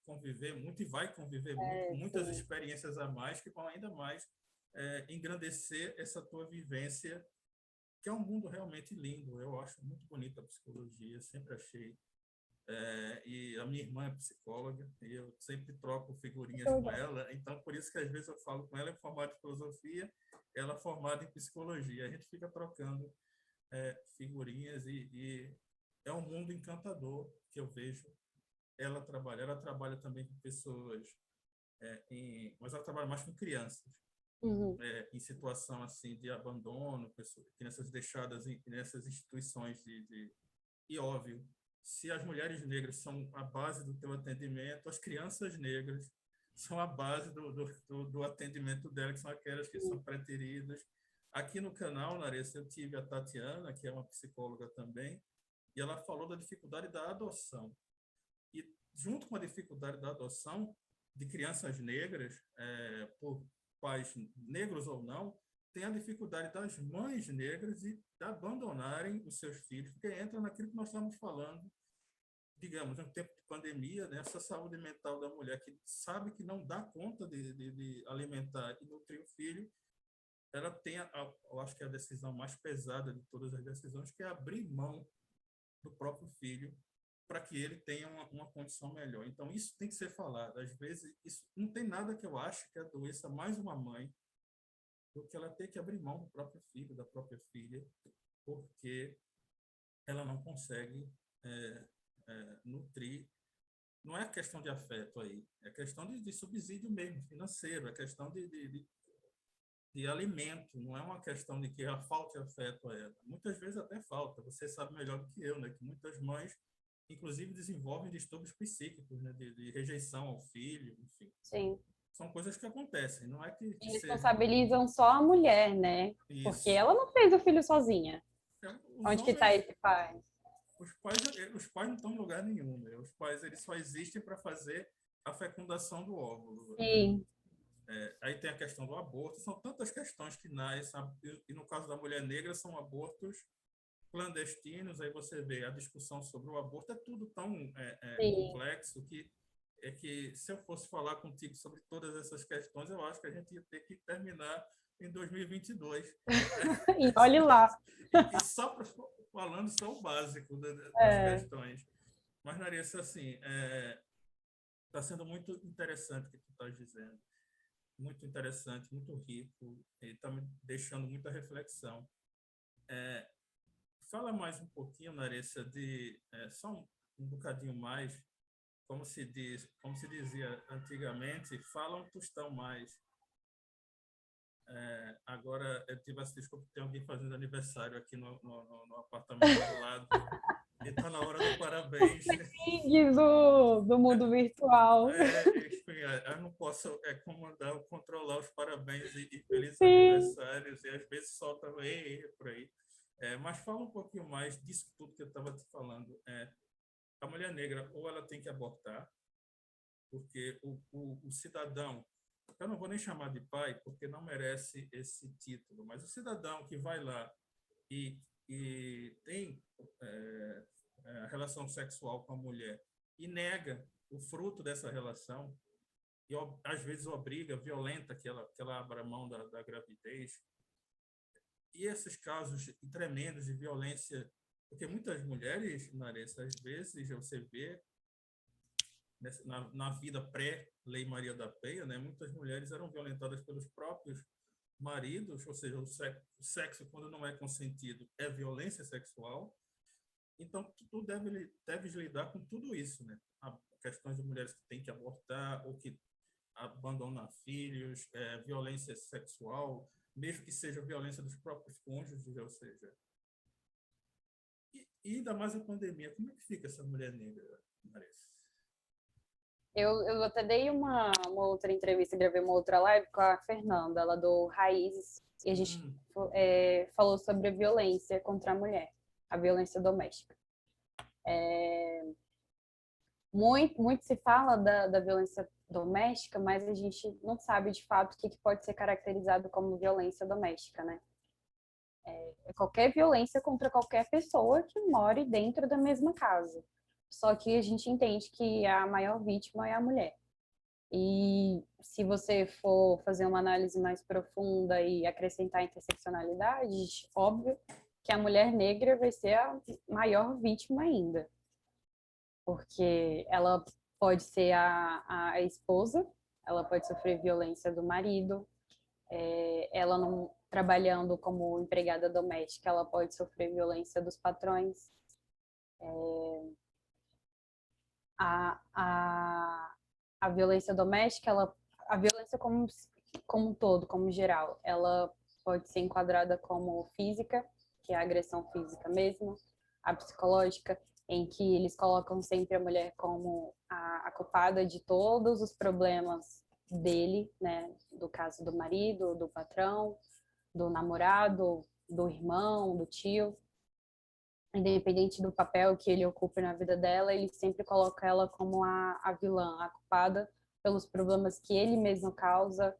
conviver muito e vai conviver muito com muitas Sim. experiências a mais que vão ainda mais engrandecer essa tua vivência, que é um mundo realmente lindo. Eu acho muito bonita a psicologia, sempre achei. E a minha irmã é psicóloga, e eu sempre troco figurinhas com ela, então por isso que às vezes eu falo com ela, formada em filosofia, ela formada em psicologia. A gente fica trocando figurinhas e é um mundo encantador que eu vejo ela trabalha também com pessoas, mas ela trabalha mais com crianças. Uhum. Em situação assim de abandono, crianças deixadas nessas instituições e óbvio, se as mulheres negras são a base do teu atendimento, as crianças negras são a base do atendimento dela, que são aquelas que são preteridas. Aqui no canal, Larissa, eu tive a Tatiana, que é uma psicóloga também, e ela falou da dificuldade da adoção. E junto com a dificuldade da adoção de crianças negras, por pais negros ou não, tem a dificuldade das mães negras de abandonarem os seus filhos, porque entra naquilo que nós estamos falando, digamos, no tempo de pandemia, né, essa saúde mental da mulher que sabe que não dá conta de alimentar e nutrir o filho, ela tem, eu acho que a decisão mais pesada de todas as decisões, que é abrir mão do próprio filho para que ele tenha uma condição melhor. Então, isso tem que ser falado. Às vezes, isso não tem nada que eu acho que adoeça mais uma mãe do que ela ter que abrir mão do próprio filho, da própria filha, porque ela não consegue nutrir. Não é questão de afeto aí, é questão de subsídio mesmo, financeiro, é questão de alimento, não é uma questão de que a falta de afeto a ela. Muitas vezes até falta, você sabe melhor do que eu, né? Que muitas mães, inclusive, desenvolvem distúrbios psíquicos, né? De rejeição ao filho, enfim. Sim. são coisas que acontecem, não é E que seja responsabilizam só a mulher, né? Porque isso. ela não fez o filho sozinha. Os Onde que tá homens, esse pai? os pais não estão em lugar nenhum, né? Os pais eles só existem para fazer a fecundação do óvulo. Sim, Aí tem a questão do aborto, são tantas questões que nascem, e no caso da mulher negra são abortos clandestinos, aí você vê a discussão sobre o aborto, é tudo tão sim. complexo que se eu fosse falar contigo sobre todas essas questões, eu acho que a gente ia ter que terminar em 2022. E olhe lá. E só falando só o básico das É, questões. Mas, Larissa, assim, está sendo muito interessante o que tu estás dizendo. Muito interessante, muito rico, e está me deixando muita reflexão. Fala mais um pouquinho, Larissa, de só um bocadinho mais, como se dizia antigamente, fala um tostão mais. Agora, eu tive essa desculpa que tem alguém fazendo aniversário aqui no apartamento do lado. E está na hora do parabéns. perrengues do mundo virtual. Enfim, eu não posso comandar ou controlar os parabéns e felizes Sim. aniversários, e às vezes solta por aí. Mas fala um pouquinho mais disso tudo que eu estava te falando. A mulher negra, ou ela tem que abortar, porque o cidadão, eu não vou nem chamar de pai, porque não merece esse título, mas o cidadão que vai lá e tem a relação sexual com a mulher e nega o fruto dessa relação, e às vezes obriga, violenta que ela abra mão da gravidez, e esses casos tremendos de violência, porque muitas mulheres, Marisa, às vezes você vê na vida pré-Lei Maria da Penha, né, muitas mulheres eram violentadas pelos próprios maridos, ou seja, o sexo, quando não é consentido, é violência sexual. Então, tu deves lidar com tudo isso, né? Questões de mulheres que têm que abortar ou que abandonam filhos, violência sexual, mesmo que seja violência dos próprios cônjuges, ou seja. E ainda mais a pandemia, como é que fica essa mulher negra, Marisa? Eu até dei uma outra entrevista, gravei uma outra live com a Fernanda, ela do Raízes, e a gente falou sobre a violência contra a mulher, a violência doméstica. Muito se fala da violência doméstica, mas a gente não sabe de fato o que pode ser caracterizado como violência doméstica, né? É qualquer violência contra qualquer pessoa que more dentro da mesma casa. Só que a gente entende que a maior vítima é a mulher. E se você for fazer uma análise mais profunda e acrescentar interseccionalidade, óbvio que a mulher negra vai ser a maior vítima ainda, porque ela pode ser a esposa, ela pode sofrer violência do marido, ela não trabalhando como empregada doméstica, ela pode sofrer violência dos patrões. A, a, a violência doméstica, a violência como um todo, como geral, ela pode ser enquadrada como física, que é a agressão física mesmo, a psicológica, em que eles colocam sempre a mulher como a culpada de todos os problemas dele, né? Do caso do marido, do patrão, do namorado, do irmão, do tio. Independente do papel que ele ocupe na vida dela, ele sempre coloca ela como a vilã, a culpada pelos problemas que ele mesmo causa,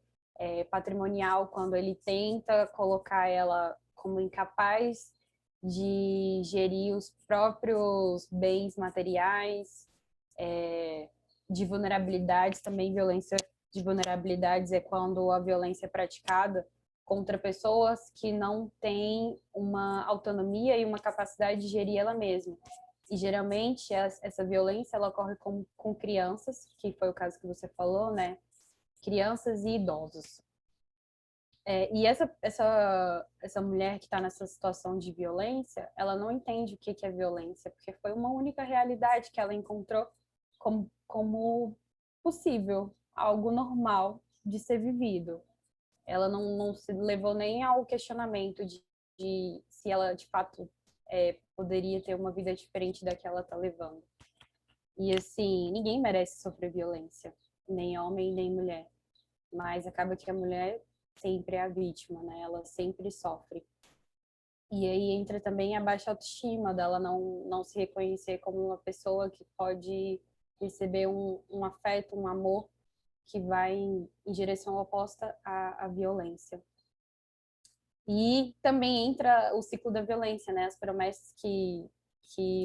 patrimonial, quando ele tenta colocar ela como incapaz de gerir os próprios bens materiais, de vulnerabilidades, também violência de vulnerabilidades é quando a violência é praticada contra pessoas que não têm uma autonomia e uma capacidade de gerir ela mesma. E geralmente essa violência ela ocorre com crianças, que foi o caso que você falou, né? Crianças e idosos. E essa mulher que está nessa situação de violência, ela não entende o que é violência, porque foi uma única realidade que ela encontrou como possível, algo normal de ser vivido. Ela não se levou nem ao questionamento de se ela, de fato, poderia ter uma vida diferente da que ela está levando. E, assim, ninguém merece sofrer violência, nem homem, nem mulher. mas acaba que a mulher sempre é a vítima, né? Ela sempre sofre. E aí entra também a baixa autoestima dela não se reconhecer como uma pessoa que pode receber um afeto, um amor que vai em direção oposta à violência. E também entra o ciclo da violência, né? As promessas que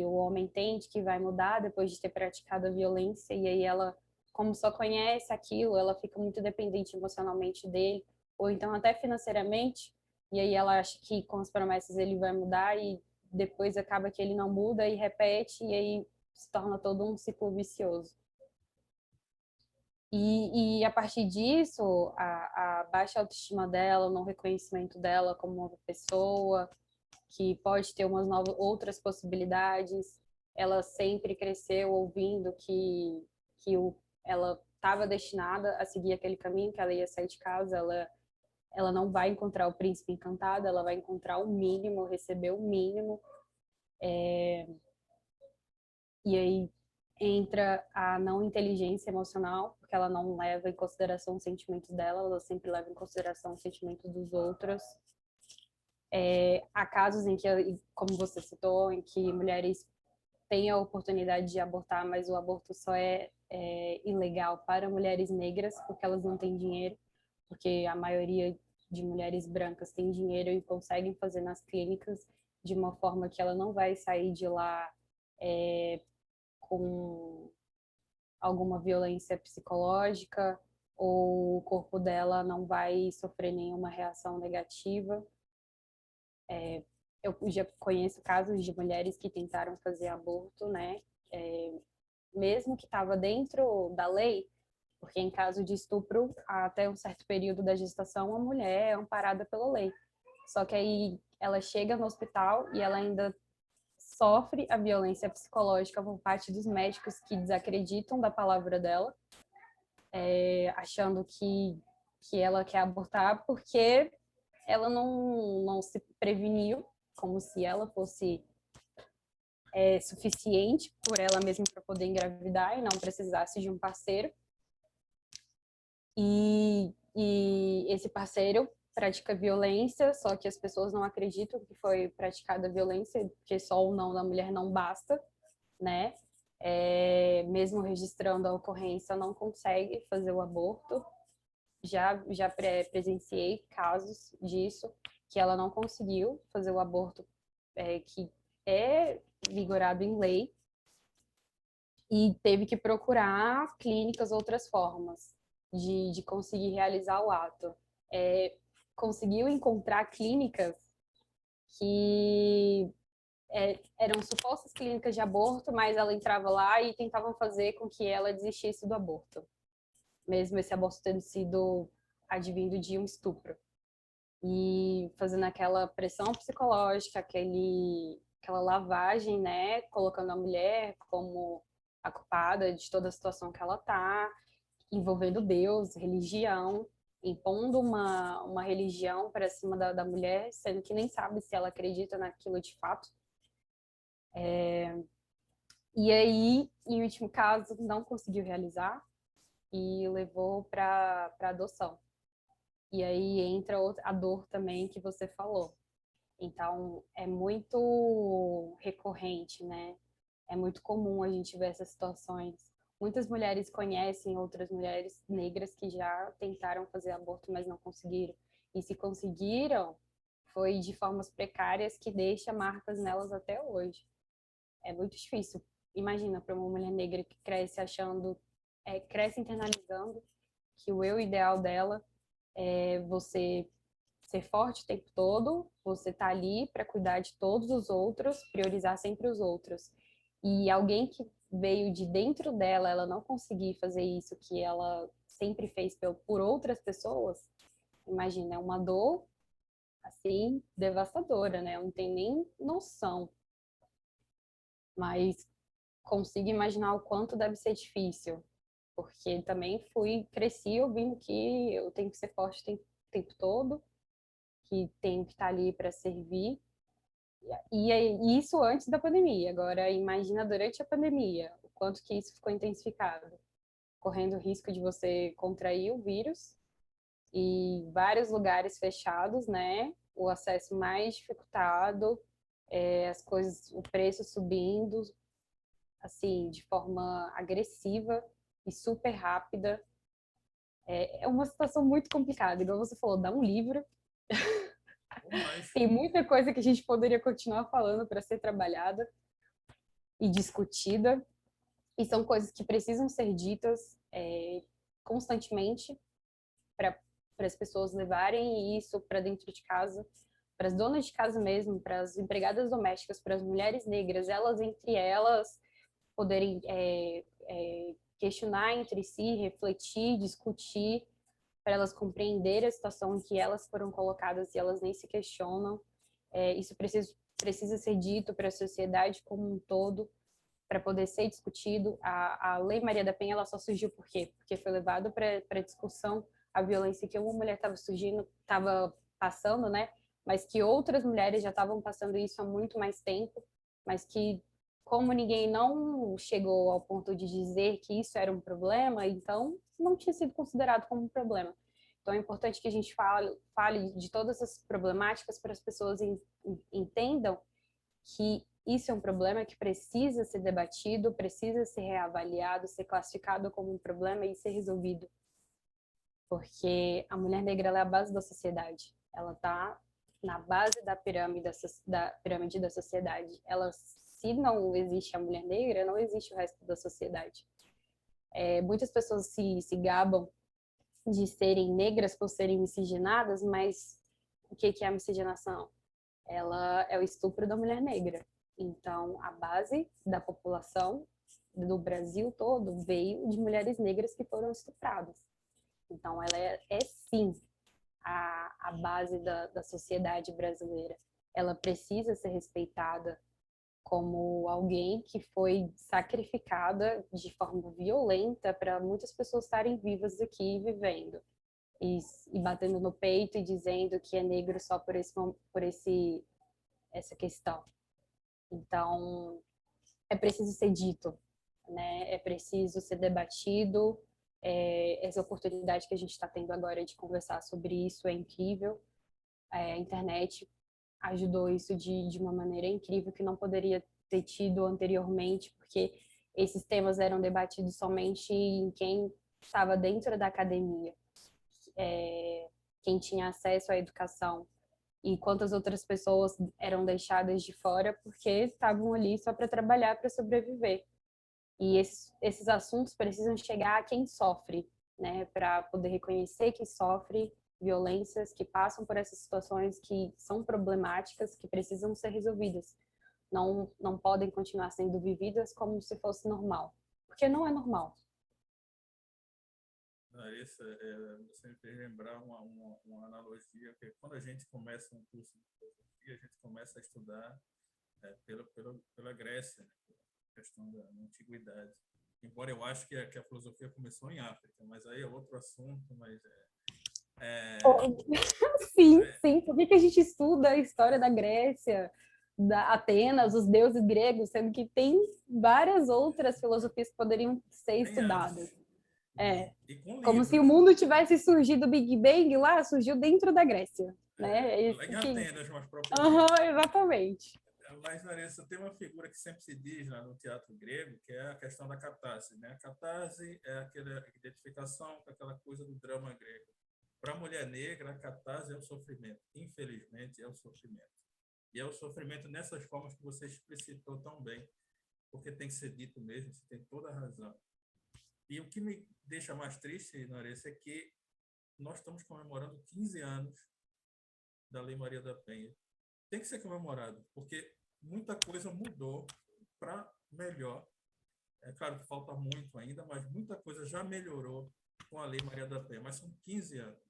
o homem tem de que vai mudar depois de ter praticado a violência, e aí ela, como só conhece aquilo, ela fica muito dependente emocionalmente dele, ou então até financeiramente, e aí ela acha que com as promessas ele vai mudar, e depois acaba que ele não muda e repete, e aí se torna todo um ciclo vicioso. E a partir disso, a baixa autoestima dela, o não reconhecimento dela como uma pessoa que pode ter umas novas, outras possibilidades, ela sempre cresceu ouvindo ela estava destinada a seguir aquele caminho, que ela ia sair de casa, ela não vai encontrar o príncipe encantado, ela vai encontrar o mínimo, receber o mínimo. E aí entra a não inteligência emocional, porque ela não leva em consideração os sentimentos dela, ela sempre leva em consideração os sentimentos dos outros. Há casos em que, como você citou, em que mulheres têm a oportunidade de abortar, mas o aborto só é ilegal para mulheres negras, porque elas não têm dinheiro, porque a maioria de mulheres brancas tem dinheiro e conseguem fazer nas clínicas de uma forma que ela não vai sair de lá com alguma violência psicológica, ou o corpo dela não vai sofrer nenhuma reação negativa. Eu já conheço casos de mulheres que tentaram fazer aborto, né? Mesmo que estava dentro da lei, porque em caso de estupro, até um certo período da gestação, a mulher é amparada pela lei. Só que aí ela chega no hospital e ela ainda sofre a violência psicológica por parte dos médicos que desacreditam da palavra dela, achando que ela quer abortar porque ela não se preveniu, como se ela fosse suficiente por ela mesma para poder engravidar e não precisasse de um parceiro. E esse parceiro pratica violência, só que as pessoas não acreditam que foi praticada violência, porque só o não da mulher não basta, né? Mesmo registrando a ocorrência, não consegue fazer o aborto. Já presenciei casos disso, que ela não conseguiu fazer o aborto que é vigorado em lei, e teve que procurar clínicas, outras formas de conseguir realizar o ato. Conseguiu encontrar clínicas que eram supostas clínicas de aborto, mas ela entrava lá e tentavam fazer com que ela desistisse do aborto, mesmo esse aborto tendo sido advindo de um estupro. E fazendo aquela pressão psicológica, aquela lavagem, né, colocando a mulher como a culpada de toda a situação que ela tá, envolvendo Deus, religião, impondo uma religião para cima da mulher, sendo que nem sabe se ela acredita naquilo de fato. E aí, em último caso, não conseguiu realizar e levou para adoção. E aí entra a dor também que você falou. Então, é muito recorrente, né? É muito comum a gente ver essas situações. Muitas mulheres conhecem outras mulheres negras que já tentaram fazer aborto, mas não conseguiram. E se conseguiram, foi de formas precárias que deixa marcas nelas até hoje. É muito difícil. Imagina para uma mulher negra que cresce achando, cresce internalizando que o eu ideal dela é você ser forte o tempo todo, você tá ali para cuidar de todos os outros, priorizar sempre os outros. E alguém que veio de dentro dela, ela não conseguir fazer isso que ela sempre fez por outras pessoas, imagina, é uma dor assim devastadora, né? Eu não tenho nem noção. Mas consigo imaginar o quanto deve ser difícil, porque também cresci ouvindo que eu tenho que ser forte o tempo todo, que tenho que estar ali para servir. E isso antes da pandemia. Agora, imagina durante a pandemia, o quanto que isso ficou intensificado, correndo o risco de você contrair o vírus e vários lugares fechados, né? O acesso mais dificultado, as coisas, o preço subindo, assim, de forma agressiva e super rápida. É uma situação muito complicada, igual você falou, dá um livro. Mas, Tem muita coisa que a gente poderia continuar falando para ser trabalhada e discutida, e são coisas que precisam ser ditas constantemente para as pessoas levarem isso para dentro de casa, para as donas de casa mesmo, para as empregadas domésticas, para as mulheres negras, elas entre elas poderem questionar entre si, refletir, discutir, para elas compreenderem a situação em que elas foram colocadas e elas nem se questionam. Isso precisa ser dito para a sociedade como um todo, para poder ser discutido. A Lei Maria da Penha ela só surgiu por quê? Porque foi levado para discussão a violência que uma mulher estava passando, né? Mas que outras mulheres já estavam passando isso há muito mais tempo, mas que como ninguém não chegou ao ponto de dizer que isso era um problema, então não tinha sido considerado como um problema. Então é importante que a gente fale de todas essas problemáticas para as pessoas entendam que isso é um problema que precisa ser debatido, precisa ser reavaliado, ser classificado como um problema e ser resolvido. Porque a mulher negra ela é a base da sociedade. Ela está na base da pirâmide da sociedade. Se não existe a mulher negra, não existe o resto da sociedade. Muitas pessoas se gabam de serem negras por serem miscigenadas, mas o que é a miscigenação? Ela é o estupro da mulher negra. Então, a base da população do Brasil todo veio de mulheres negras que foram estupradas. Então, ela é sim, a base da sociedade brasileira. Ela precisa ser respeitada como alguém que foi sacrificada de forma violenta para muitas pessoas estarem vivas aqui vivendo. E batendo no peito e dizendo que é negro só por essa questão. Então, é preciso ser dito, né? É preciso ser debatido. Essa oportunidade que a gente está tendo agora de conversar sobre isso é incrível. A internet ajudou isso de uma maneira incrível que não poderia ter tido anteriormente, porque esses temas eram debatidos somente em quem estava dentro da academia, quem tinha acesso à educação, e quantas outras pessoas eram deixadas de fora porque estavam ali só para trabalhar, para sobreviver. E esses assuntos precisam chegar a quem sofre, né, para poder reconhecer que sofre violências, que passam por essas situações que são problemáticas, que precisam ser resolvidas. Não podem continuar sendo vividas como se fosse normal, porque não é normal. Larissa, você me fez lembrar uma analogia, que quando a gente começa um curso de filosofia, a gente começa a estudar pela Grécia, né, a questão da antiguidade. Embora eu acho que a filosofia começou em África, mas aí é outro assunto, mas Sim, sim. Por que a gente estuda a história da Grécia, da Atenas, os deuses gregos, sendo que tem várias outras filosofias que poderiam ser bem estudadas? antes. E com Como se o livros. mundo tivesse surgido, o Big Bang lá surgiu dentro da Grécia, né? É Lá isso em que... Atenas, mais propriamente. Uhum, exatamente. Mas, Larissa, tem uma figura que sempre se diz lá no teatro grego, que é a questão da catarse, né? A catarse é aquela identificação com aquela coisa do drama grego. Para a mulher negra, a catarse é o sofrimento. Infelizmente, é o sofrimento. E é o sofrimento nessas formas que você explicitou tão bem, porque tem que ser dito mesmo, você tem toda a razão. E o que me deixa mais triste, Larissa, é que nós estamos comemorando 15 anos da Lei Maria da Penha. Tem que ser comemorado, porque muita coisa mudou para melhor. É claro que falta muito ainda, mas muita coisa já melhorou com a Lei Maria da Penha. Mas são 15 anos.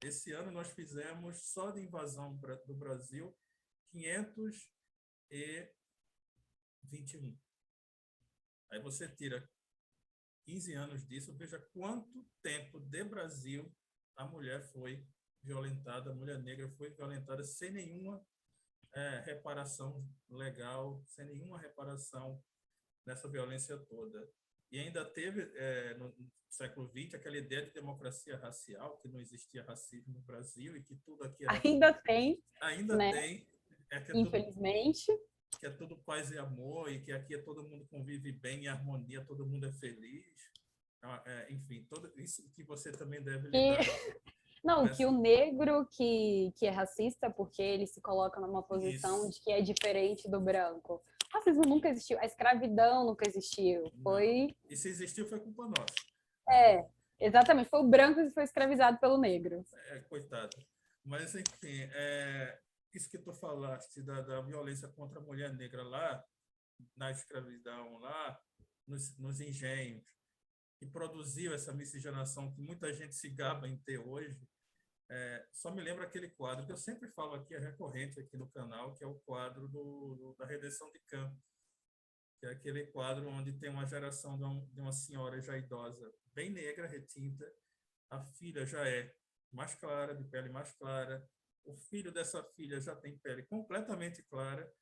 Esse ano nós fizemos, só de invasão do Brasil, 521. Aí você tira 15 anos disso, veja quanto tempo de Brasil a mulher foi violentada, a mulher negra foi violentada sem nenhuma reparação legal, sem nenhuma reparação nessa violência toda. E ainda teve, no século XX, aquela ideia de democracia racial, que não existia racismo no Brasil e que tudo aqui era... Ainda tem, Ainda né? tem, Infelizmente. que é tudo paz e amor e que aqui todo mundo convive bem em harmonia, todo mundo é feliz. Enfim, tudo isso que você também deve Que, lidar com não, que o essa... negro que é racista porque ele se coloca numa posição Isso, de que é diferente do branco. Racismo nunca existiu, a escravidão nunca existiu. não. Foi, E se existiu foi culpa nossa. é, exatamente, foi o branco que foi escravizado pelo negro. Coitado. Mas, enfim, isso que tu falaste da violência contra a mulher negra lá, na escravidão lá, nos engenhos, que produziu essa miscigenação que muita gente se gaba em ter hoje, só me lembra aquele quadro que eu sempre falo aqui, é recorrente aqui no canal, que é o quadro da Redenção de Campo, que é aquele quadro onde tem uma geração de uma senhora já idosa, bem negra, retinta, a filha já é mais clara, de pele mais clara, o filho dessa filha já tem pele completamente clara,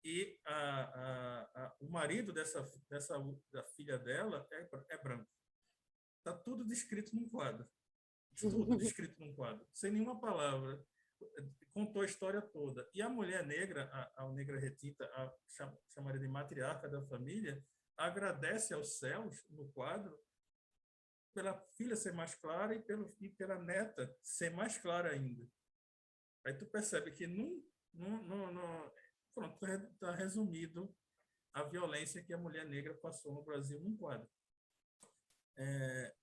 e o marido da filha dela é branco. Está tudo descrito num quadro. Tudo descrito num quadro, sem nenhuma palavra. Contou a história toda. E a mulher negra, a negra retinta, chamaria de matriarca da família, agradece aos céus, no quadro, pela filha ser mais clara e pela neta ser mais clara ainda. Aí tu percebe que pronto, está resumido a violência que a mulher negra passou no Brasil num quadro.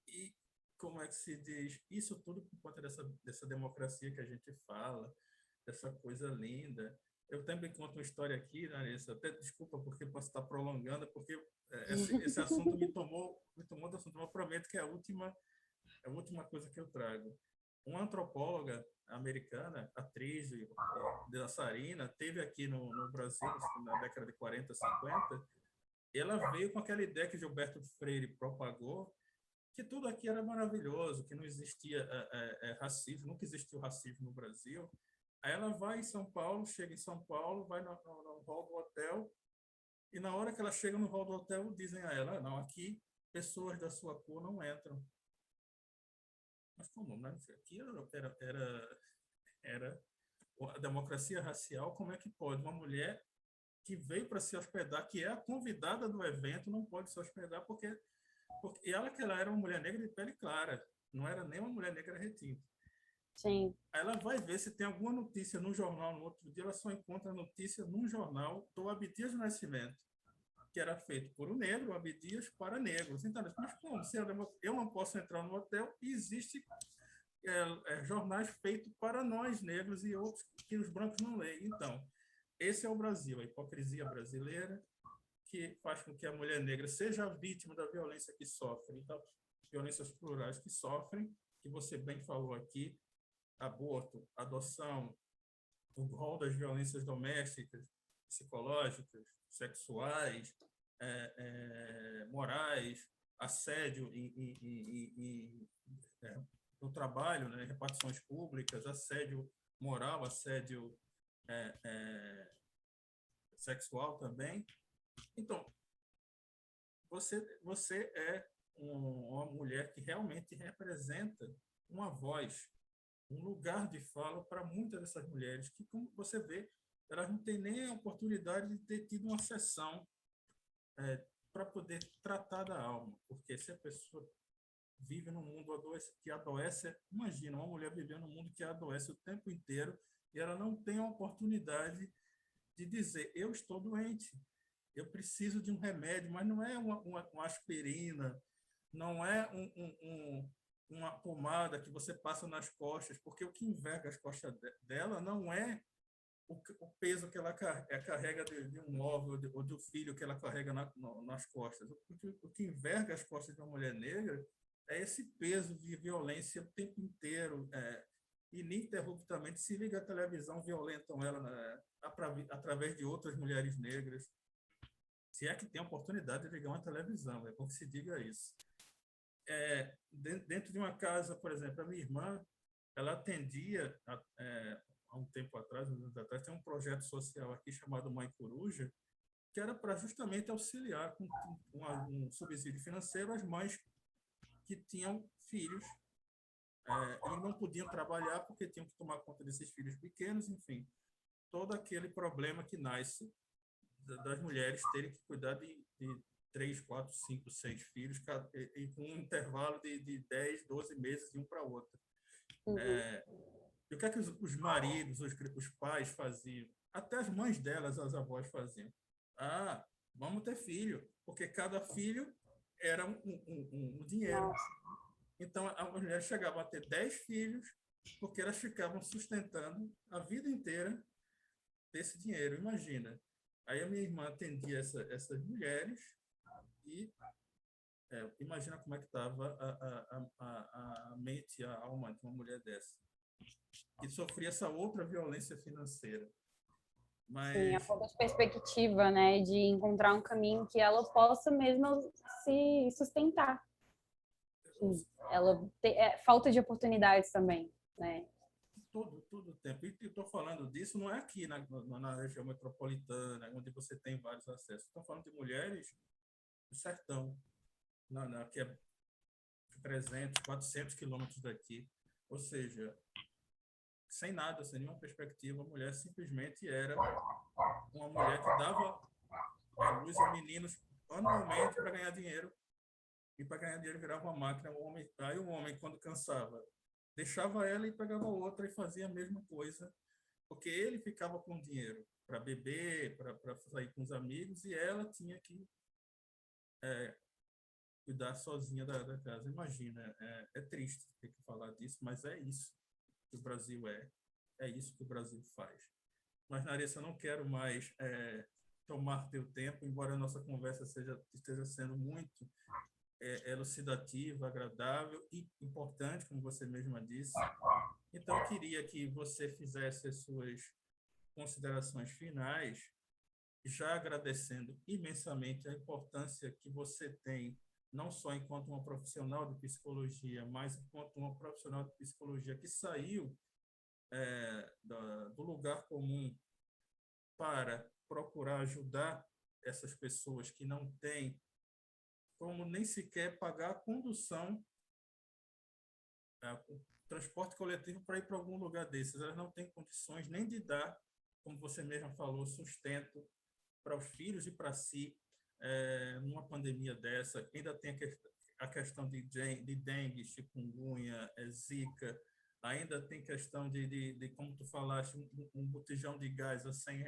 E como é que se diz? Isso tudo por conta dessa democracia que a gente fala, dessa coisa linda. Eu também conto uma história aqui, Larissa, até desculpa porque posso estar prolongando, porque esse assunto me tomou do assunto, mas eu prometo que é a última coisa que eu trago. Uma antropóloga americana, atriz dançarina, teve aqui no Brasil na década de 40, 50. Ela veio com aquela ideia que Gilberto Freire propagou, que tudo aqui era maravilhoso, que não existia racismo, nunca existiu racismo no Brasil. Aí ela vai em São Paulo, chega em São Paulo, vai no hall do hotel, e na hora que ela chega no hall do hotel, dizem a ela, não, aqui pessoas da sua cor não entram. Mas como, né? Aqui era a democracia racial, como é que pode? Uma mulher que veio para se hospedar, que é a convidada do evento, não pode se hospedar porque que ela era uma mulher negra de pele clara, não era nem uma mulher negra retinta. Sim. Aí ela vai ver se tem alguma notícia no jornal no outro dia, ela só encontra a notícia num jornal do Abdias do Nascimento, que era feito por um negro, Abdias, para negros. Então, mas como? Se eu não posso entrar no hotel e existe jornais feitos para nós negros e outros que os brancos não leem. Então, esse é o Brasil, a hipocrisia brasileira, que faz com que a mulher negra seja vítima da violência que sofre, das violências plurais que sofrem, que você bem falou aqui, aborto, adoção, o rol das violências domésticas, psicológicas, sexuais, morais, assédio no trabalho, né, repartições públicas, assédio moral, assédio sexual também. Então, você é uma mulher que realmente representa uma voz, um lugar de fala para muitas dessas mulheres que, como você vê, elas não têm nem a oportunidade de ter tido uma sessão para poder tratar da alma, porque se a pessoa vive num mundo que adoece, imagina, uma mulher vivendo num mundo que adoece o tempo inteiro e ela não tem a oportunidade de dizer, eu estou doente, eu preciso de um remédio, mas não é uma aspirina, não é uma pomada que você passa nas costas, porque o que enverga as costas dela não é o peso que ela carrega de um móvel ou do filho que ela carrega nas costas. O que enverga as costas de uma mulher negra é esse peso de violência o tempo inteiro, ininterruptamente. Se liga a televisão, violentam ela através de outras mulheres negras. Se é que tem a oportunidade de ligar uma televisão, é bom que se diga isso. Dentro de uma casa, por exemplo, a minha irmã, ela atendia, há um tempo atrás, uns anos atrás, tem um projeto social aqui chamado Mãe Coruja, que era para justamente auxiliar com algum subsídio financeiro as mães que tinham filhos. Eles não podiam trabalhar porque tinham que tomar conta desses filhos pequenos, enfim, todo aquele problema que nasce das mulheres terem que cuidar de 3, 4, 5, 6 filhos, e com um intervalo de 10, 12 meses de um para o outro. Uhum. E o que é que os maridos, os pais faziam? Até as mães delas, as avós faziam. Ah, vamos ter filho, porque cada filho era um dinheiro. Nossa, Então, as mulheres chegavam a ter 10 filhos, porque elas ficavam sustentando a vida inteira desse dinheiro. Imagina. Aí a minha irmã atendia essas mulheres e imagina como é que estava a mente, a alma de uma mulher dessa, que sofria essa outra violência financeira. sim, a Mas falta de perspectiva, né, de encontrar um caminho que ela possa mesmo se sustentar. Falta de oportunidades também, né? todo o tempo. E estou falando disso não é aqui na região metropolitana, onde você tem vários acessos. Estou falando de mulheres do sertão, que é 300, 400 quilômetros daqui. Ou seja, sem nada, sem nenhuma perspectiva, a mulher simplesmente era uma mulher que dava à luz a meninos anualmente para ganhar dinheiro. E para ganhar dinheiro virava uma máquina. Aí o homem, quando cansava, deixava ela e pegava outra e fazia a mesma coisa, porque ele ficava com dinheiro para beber, para sair com os amigos, e ela tinha que cuidar sozinha da casa. Imagina, é triste ter que falar disso, mas é isso que o Brasil é isso que o Brasil faz. Mas, Narissa, eu não quero mais tomar teu tempo, embora a nossa conversa esteja sendo muito elucidativa, agradável e importante, como você mesma disse. Então, eu queria que você fizesse as suas considerações finais, já agradecendo imensamente a importância que você tem, não só enquanto uma profissional de psicologia, mas enquanto uma profissional de psicologia que saiu do lugar comum para procurar ajudar essas pessoas que não têm como nem sequer pagar a condução, o transporte coletivo para ir para algum lugar desses. Elas não têm condições nem de dar, como você mesma falou, sustento para os filhos e para si, numa pandemia dessa. Ainda tem a questão de dengue, chikungunya, zika, ainda tem questão de como tu falaste, um botijão de gás a R$ 100,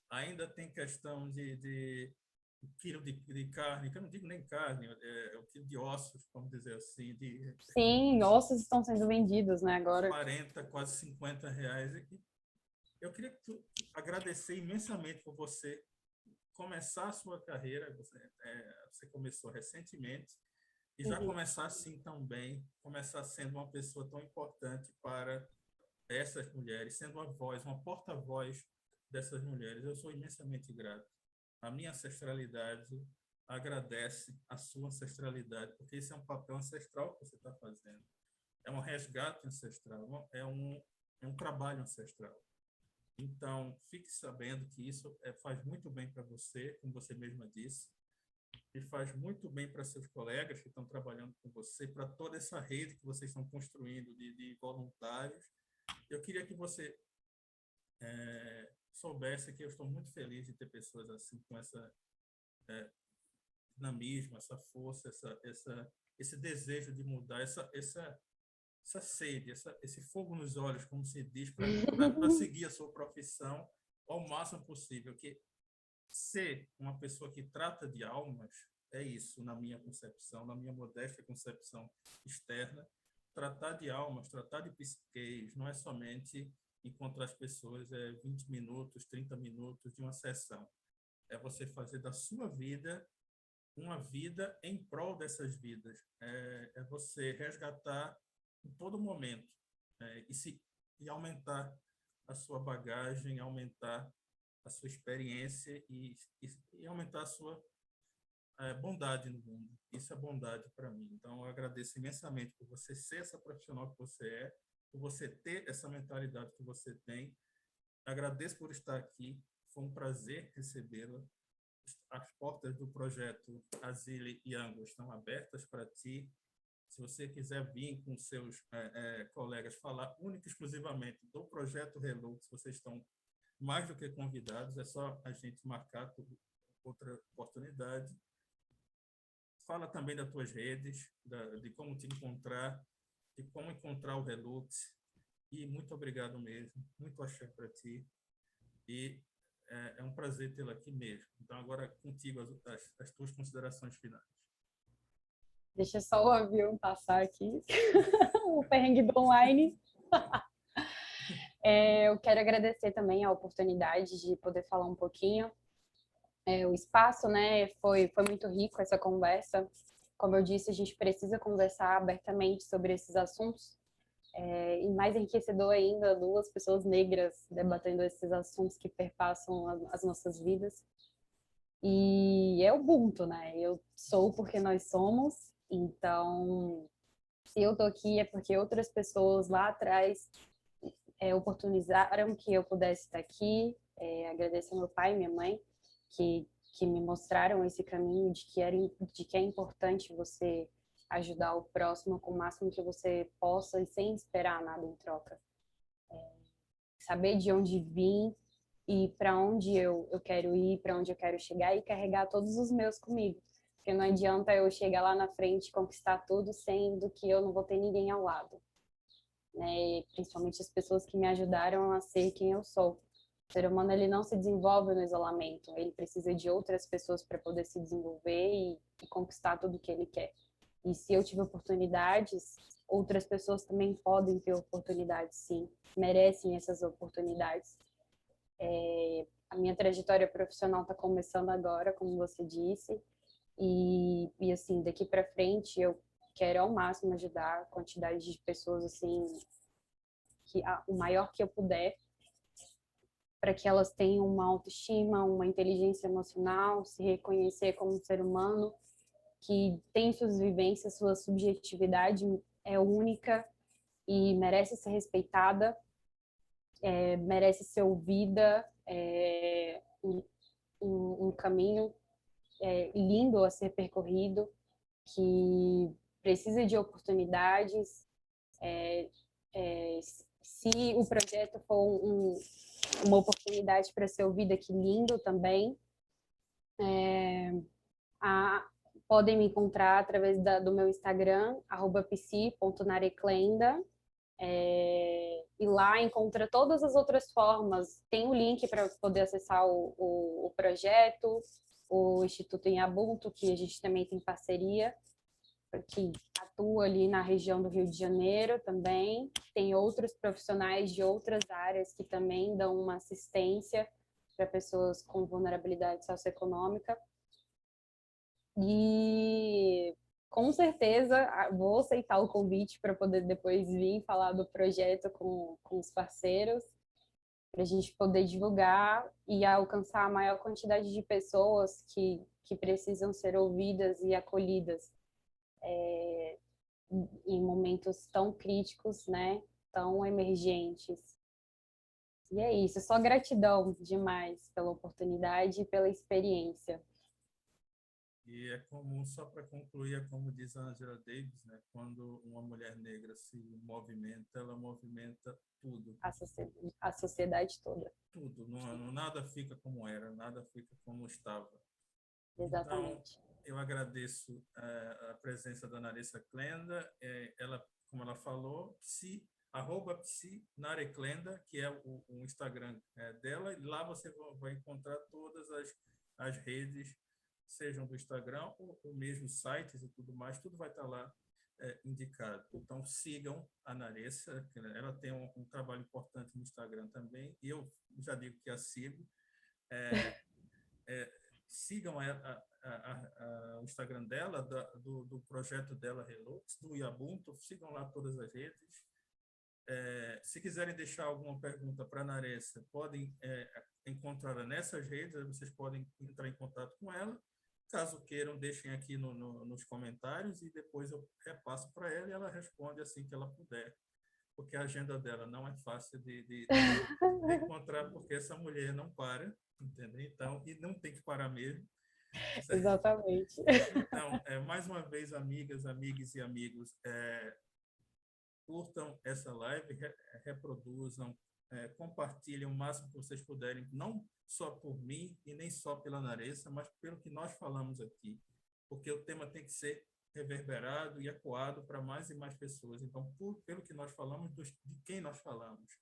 ainda tem questão de um quilo de carne, que eu não digo nem carne, é o quilo de ossos, vamos dizer assim, de Sim, ossos estão sendo vendidos, né, agora. 40, quase R$ 50. E eu queria agradecer imensamente por você começar a sua carreira, você começou recentemente, e já Uhum. começar assim também, começar sendo uma pessoa tão importante para essas mulheres, sendo uma voz, uma porta-voz dessas mulheres. Eu sou imensamente grato. A minha ancestralidade agradece a sua ancestralidade, porque esse é um papel ancestral que você está fazendo. É um resgate ancestral, é um trabalho ancestral. Então, fique sabendo que isso faz muito bem para você, como você mesma disse, e faz muito bem para seus colegas que estão trabalhando com você, para toda essa rede que vocês estão construindo de voluntários. Eu queria que você soubesse que eu estou muito feliz de ter pessoas assim, com essa dinamismo, essa força, esse desejo de mudar, essa sede, esse fogo nos olhos, como se diz, para seguir a sua profissão ao máximo possível. Que ser uma pessoa que trata de almas é isso, na minha concepção, na minha modesta concepção externa. Tratar de almas, tratar de psiqueis, não é somente encontrar as pessoas 20 minutos, 30 minutos de uma sessão. É você fazer da sua vida uma vida em prol dessas vidas. É você resgatar em todo momento e aumentar a sua bagagem, aumentar a sua experiência e aumentar a sua bondade no mundo. Isso é bondade para mim. Então, eu agradeço imensamente por você ser essa profissional que você é, por você ter essa mentalidade que você tem. Agradeço por estar aqui. Foi um prazer recebê-la. as portas do projeto Asile e Ângulo estão abertas para ti. Se você quiser vir com seus colegas falar única e exclusivamente do projeto Relux, vocês estão mais do que convidados, é só a gente marcar outra oportunidade. Fala também das tuas redes, de como te encontrar, de como encontrar o Relux. E muito obrigado mesmo, muito axé para ti. E é um prazer tê-la aqui mesmo. Então, agora contigo as tuas considerações finais. Deixa só o avião passar aqui, o perrengue do online. Eu quero agradecer também a oportunidade de poder falar um pouquinho. O espaço, né, foi muito rico essa conversa. Como eu disse, a gente precisa conversar abertamente sobre esses assuntos. E mais enriquecedor ainda, duas pessoas negras debatendo esses assuntos que perpassam as nossas vidas. E é Ubuntu, né? Eu sou porque nós somos. Então, se eu tô aqui é porque outras pessoas lá atrás oportunizaram que eu pudesse estar aqui. Agradeço ao meu pai e minha mãe que me mostraram esse caminho de que é importante você ajudar o próximo com o máximo que você possa e sem esperar nada em troca. Saber de onde vim e para onde eu quero ir, para onde eu quero chegar e carregar todos os meus comigo. Porque não adianta eu chegar lá na frente e conquistar tudo sendo que eu não vou ter ninguém ao lado. Né? Principalmente as pessoas que me ajudaram a ser quem eu sou. O ser humano ele não se desenvolve no isolamento, ele precisa de outras pessoas para poder se desenvolver e conquistar tudo que ele quer. E se eu tive oportunidades, outras pessoas também podem ter oportunidades, sim, merecem essas oportunidades. A minha trajetória profissional está começando agora, como você disse, e assim, daqui para frente eu quero ao máximo ajudar a quantidade de pessoas assim, o maior que eu puder, para que elas tenham uma autoestima, uma inteligência emocional, se reconhecer como um ser humano que tem suas vivências, sua subjetividade é única e merece ser respeitada, merece ser ouvida, um caminho lindo a ser percorrido, que precisa de oportunidades. Se o projeto for uma oportunidade para ser ouvida, que lindo também. Podem me encontrar através do meu Instagram, @psi.nareclenda. E lá encontra todas as outras formas. Tem o link para poder acessar o projeto, o Instituto Ubuntu, que a gente também tem parceria, que atua ali na região do Rio de Janeiro também. Tem outros profissionais de outras áreas que também dão uma assistência para pessoas com vulnerabilidade socioeconômica. E com certeza vou aceitar o convite para poder depois vir falar do projeto com os parceiros, para a gente poder divulgar e alcançar a maior quantidade de pessoas que precisam ser ouvidas e acolhidas em momentos tão críticos, né? Tão emergentes. E é isso, só gratidão demais pela oportunidade e pela experiência. E é como, só para concluir, é como diz a Angela Davis, né? Quando uma mulher negra se movimenta, ela movimenta tudo. A sociedade toda. Tudo. Nada fica como era, nada fica como estava. Exatamente. Então, eu agradeço a presença da Naressa Clenda. Ela, como ela falou, @psi_nareclenda, que é o Instagram dela. E lá você vai encontrar todas as redes, sejam do Instagram ou mesmo sites e tudo mais, tudo vai estar lá indicado. Então, sigam a Naressa, ela tem um trabalho importante no Instagram também, e eu já digo que a sigo. Sigam o Instagram dela, do projeto dela, Relux, do Ubuntu, sigam lá todas as redes. Se quiserem deixar alguma pergunta para a Naressa, podem encontrá-la nessas redes, vocês podem entrar em contato com ela. Caso queiram, deixem aqui nos comentários e depois eu repasso para ela e ela responde assim que ela puder. porque a agenda dela não é fácil de encontrar, porque essa mulher não para, entendeu? Então, e não tem que parar mesmo. Exatamente. Então, mais uma vez, amigas, amigos e amigos, curtam essa live, reproduzam, compartilhem o máximo que vocês puderem, não só por mim e nem só pela Naressa, mas pelo que nós falamos aqui, porque o tema tem que ser reverberado e ecoado para mais e mais pessoas. Então, pelo que nós falamos, de quem nós falamos,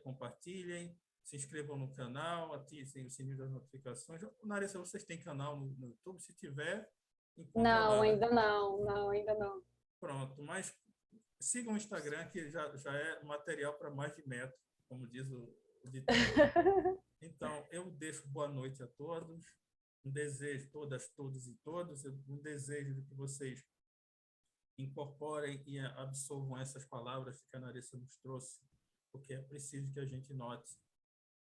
compartilhem, se inscrevam no canal, ativem o sininho das notificações. Naressa, vocês têm canal no YouTube? Se tiver, encontra Não, lá, né? ainda não. Não, ainda não. Pronto, mas sigam o Instagram, que já é material para mais de metro, como diz o ditado. Então, eu deixo boa noite a todos, um desejo, todos e todos, um desejo de que vocês incorporem e absorvam essas palavras que a Naressa nos trouxe, porque é preciso que a gente note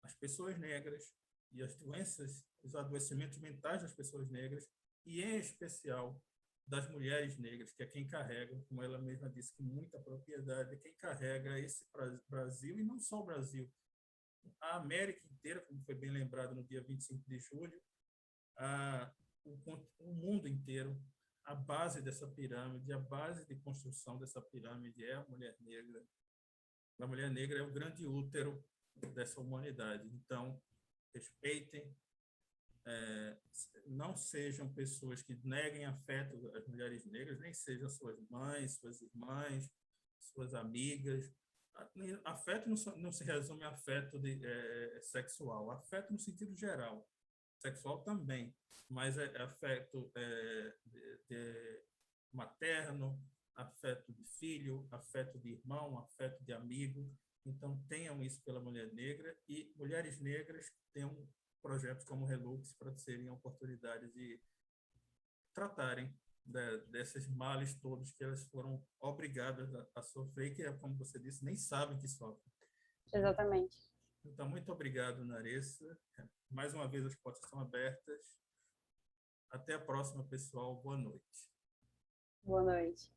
as pessoas negras e as doenças, os adoecimentos mentais das pessoas negras, e em especial das mulheres negras, que é quem carrega, como ela mesma disse, com muita propriedade, quem carrega esse Brasil, e não só o Brasil, a América inteira, como foi bem lembrado no dia 25 de julho, o mundo inteiro, a base dessa pirâmide, a base de construção dessa pirâmide é a mulher negra. A mulher negra é o grande útero dessa humanidade. Então, respeitem, não sejam pessoas que neguem afeto às mulheres negras, nem sejam suas mães, suas irmãs, suas amigas. Afeto não se resume a afeto sexual, afeto no sentido geral, sexual também, mas afeto materno, afeto de filho, afeto de irmão, afeto de amigo. Então, tenham isso pela mulher negra, e mulheres negras tenham projetos como o Relux para serem oportunidades de tratarem desses males todos que elas foram obrigadas a sofrer, que, como você disse, nem sabem que sofrem. Exatamente. Então, muito obrigado, Naressa. Mais uma vez, as portas estão abertas. Até a próxima, pessoal. Boa noite. Boa noite.